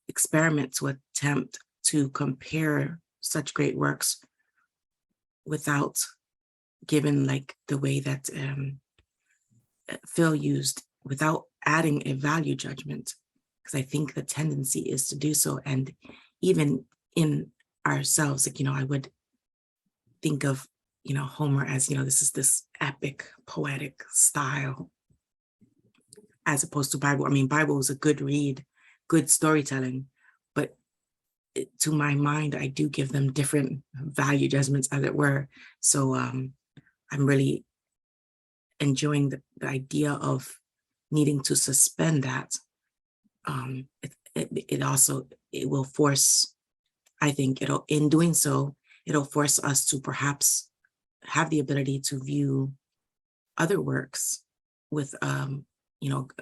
experiment to attempt to compare such great works without, given like the way that Phil used, without adding a value judgment, because I think the tendency is to do so. And even in ourselves, like, I would think of, Homer as, this is this epic poetic style, as opposed to Bible. I mean, Bible is a good read, good storytelling, but to my mind, I do give them different value judgments, as it were. So I'm really enjoying the idea of needing to suspend that. It will force, I think in doing so, it'll force us to perhaps have the ability to view other works with,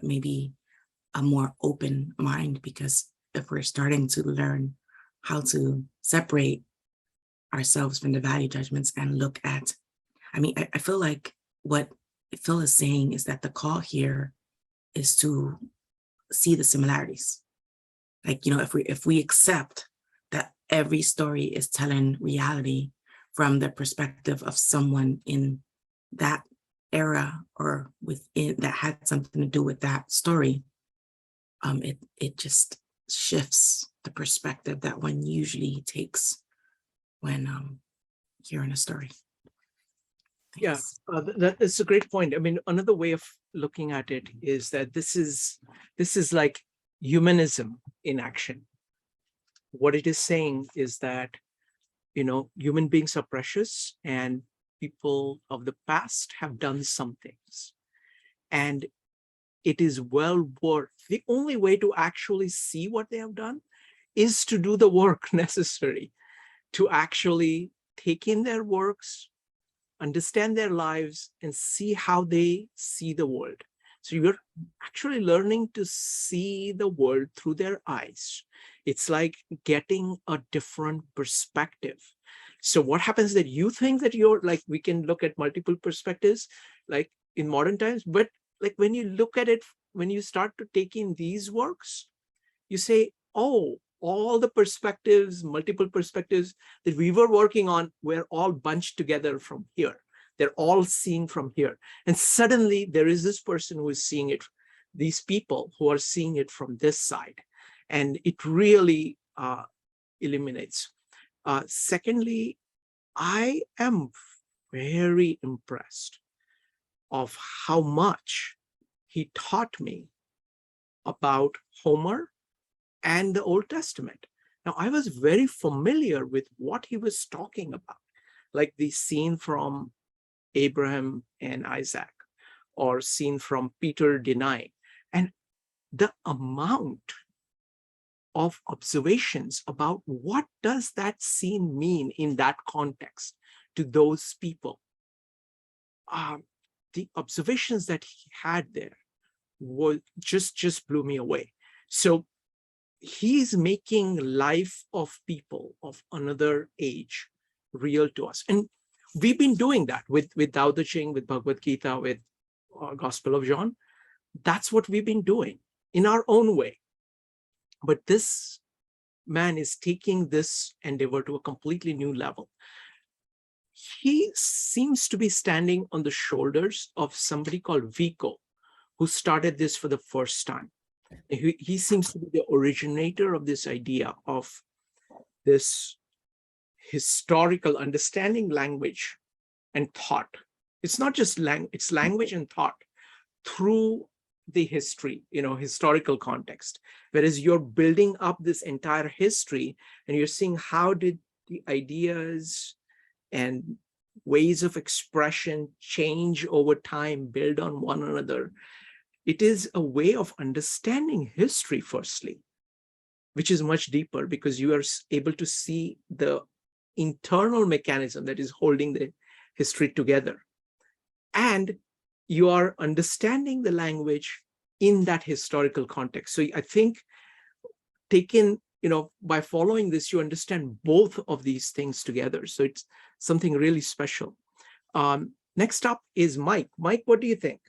maybe a more open mind, because if we're starting to learn how to separate ourselves from the value judgments and look at, I feel like what Phil is saying is that the call here is to see the similarities. Like, if we accept that every story is telling reality from the perspective of someone in that era or within that had something to do with that story, it just shifts the perspective that one usually takes when hearing a story. Thanks. Yeah, that is a great point. I mean, another way of looking at it is that this is like humanism in action. What it is saying is that, human beings are precious, and people of the past have done some things. And it is well worth, the only way to actually see what they have done is to do the work necessary to actually take in their works, understand their lives, and see how they see the world. So you're actually learning to see the world through their eyes. It's like getting a different perspective. So what happens that you think that you're like, we can look at multiple perspectives, like in modern times, but like when you look at it, when you start to take in these works, you say, oh, all the perspectives, multiple perspectives that we were working on were all bunched together from here. They're all seen from here. And suddenly there is this person who is seeing it, these people who are seeing it from this side. And it really illuminates. Secondly, I am very impressed of how much he taught me about Homer and the Old Testament. Now, I was very familiar with what he was talking about, like the scene from Abraham and Isaac, or scene from Peter denying. And the amount of observations about what does that scene mean in that context to those people. The observations that he had there was just blew me away. So he's making life of people of another age real to us. And we've been doing that with Tao Te Ching, with Bhagavad Gita, with Gospel of John. That's what we've been doing in our own way. But this man is taking this endeavor to a completely new level. He seems to be standing on the shoulders of somebody called Vico, who started this for the first time. He seems to be the originator of this idea of this historical understanding language and thought. It's not just it's language and thought through the history, historical context. Whereas you're building up this entire history and you're seeing how did the ideas and ways of expression change over time, build on one another. It is a way of understanding history, firstly, which is much deeper because you are able to see the internal mechanism that is holding the history together. And you are understanding the language in that historical context. So I think by following this, you understand both of these things together. So it's something really special. Next up is Mike. Mike, what do you think?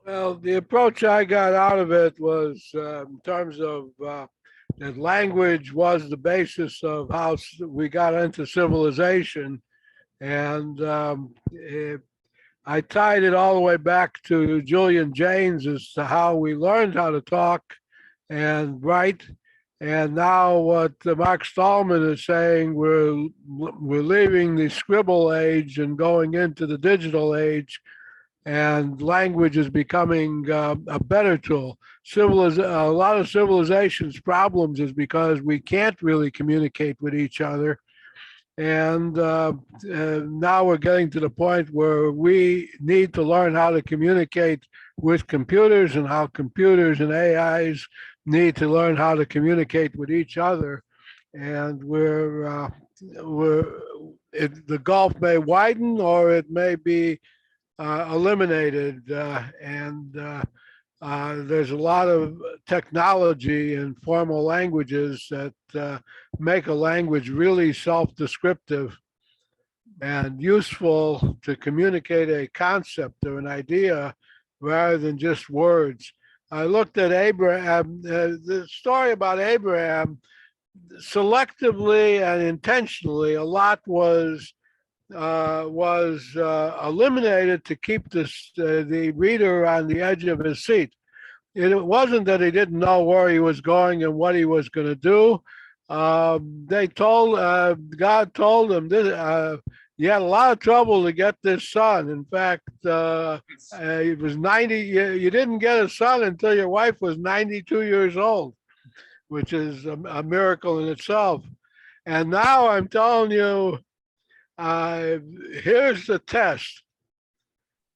Well, the approach I got out of it was in terms of that language was the basis of how we got into civilization. And I tied it all the way back to Julian Jaynes as to how we learned how to talk and write. And now what Mark Stallman is saying, we're leaving the scribble age and going into the digital age. And language is becoming a better tool. A lot of civilization's problems is because we can't really communicate with each other. And now we're getting to the point where we need to learn how to communicate with computers and how computers and AIs need to learn how to communicate with each other. And the gulf may widen or it may be eliminated, and there's a lot of technology in formal languages that make a language really self-descriptive and useful to communicate a concept or an idea rather than just words. I looked at Abraham, the story about Abraham, selectively and intentionally, a lot was eliminated to keep the reader on the edge of his seat. It wasn't that he didn't know where he was going and what he was going to do. God told him this. He had a lot of trouble to get this son. In fact, it was 90. You didn't get a son until your wife was 92 years old, which is a miracle in itself. And now I'm telling you, here's the test.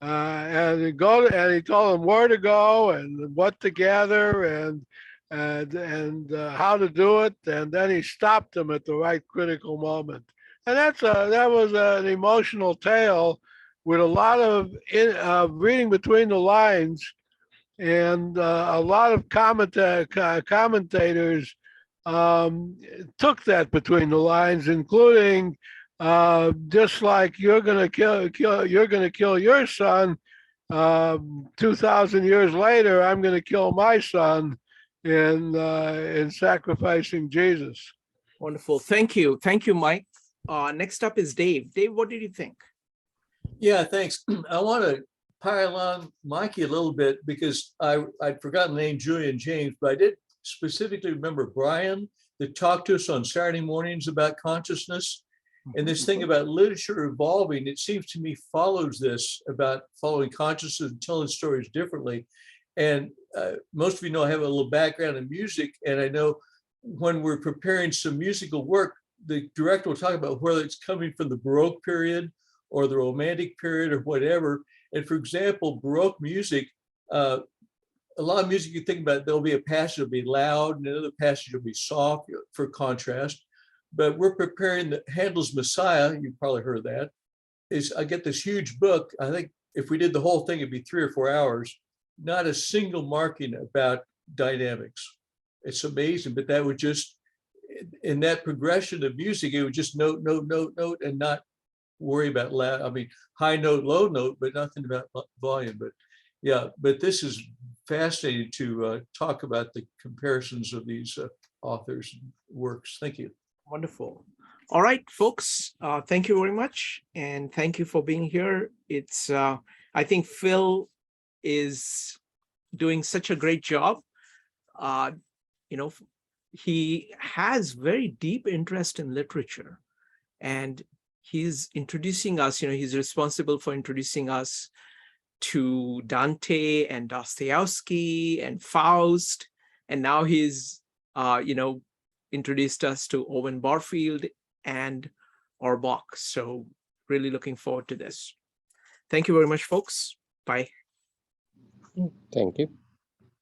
And he told him where to go and what to gather and how to do it. And then he stopped him at the right critical moment. And that was an emotional tale with a lot of reading between the lines, and a lot of commentators took that between the lines, including just like you're going to kill your son 2,000 years later, I'm going to kill my son in sacrificing Jesus. Wonderful. Thank you, Mike. Next up is Dave. Dave, what did you think? Yeah, thanks. I want to pile on Mikey a little bit because I'd forgotten the name Julian Jaynes, but I did specifically remember Brian that talk to us on Saturday mornings about consciousness. And this thing about literature evolving, it seems to me follows this about following consciousness and telling stories differently. And most of you know I have a little background in music, and I know when we're preparing some musical work, the director will talk about whether it's coming from the Baroque period or the Romantic period or whatever. And for example, Baroque music, a lot of music you think about, there'll be a passage that'll be loud and another passage will be soft for contrast. But we're preparing Handel's Messiah, you've probably heard that. I get this huge book. I think if we did the whole thing, it'd be 3 or 4 hours. Not a single marking about dynamics. It's amazing, but that would just, in that progression of music, it would just note, note, note, note, and not worry about loud. I mean, high note, low note, but nothing about volume. But yeah, but this is fascinating to talk about the comparisons of these authors' works. Thank you. Wonderful. All right, folks, thank you very much. And thank you for being here. It's, I think Phil is doing such a great job. You know, he has very deep interest in literature, and he's introducing us, you know, he's responsible for introducing us to Dante and Dostoevsky and Faust. And now he's, you know, introduced us to Owen Barfield and Auerbach. So really looking forward to this. Thank you very much, folks. Bye. Thank you.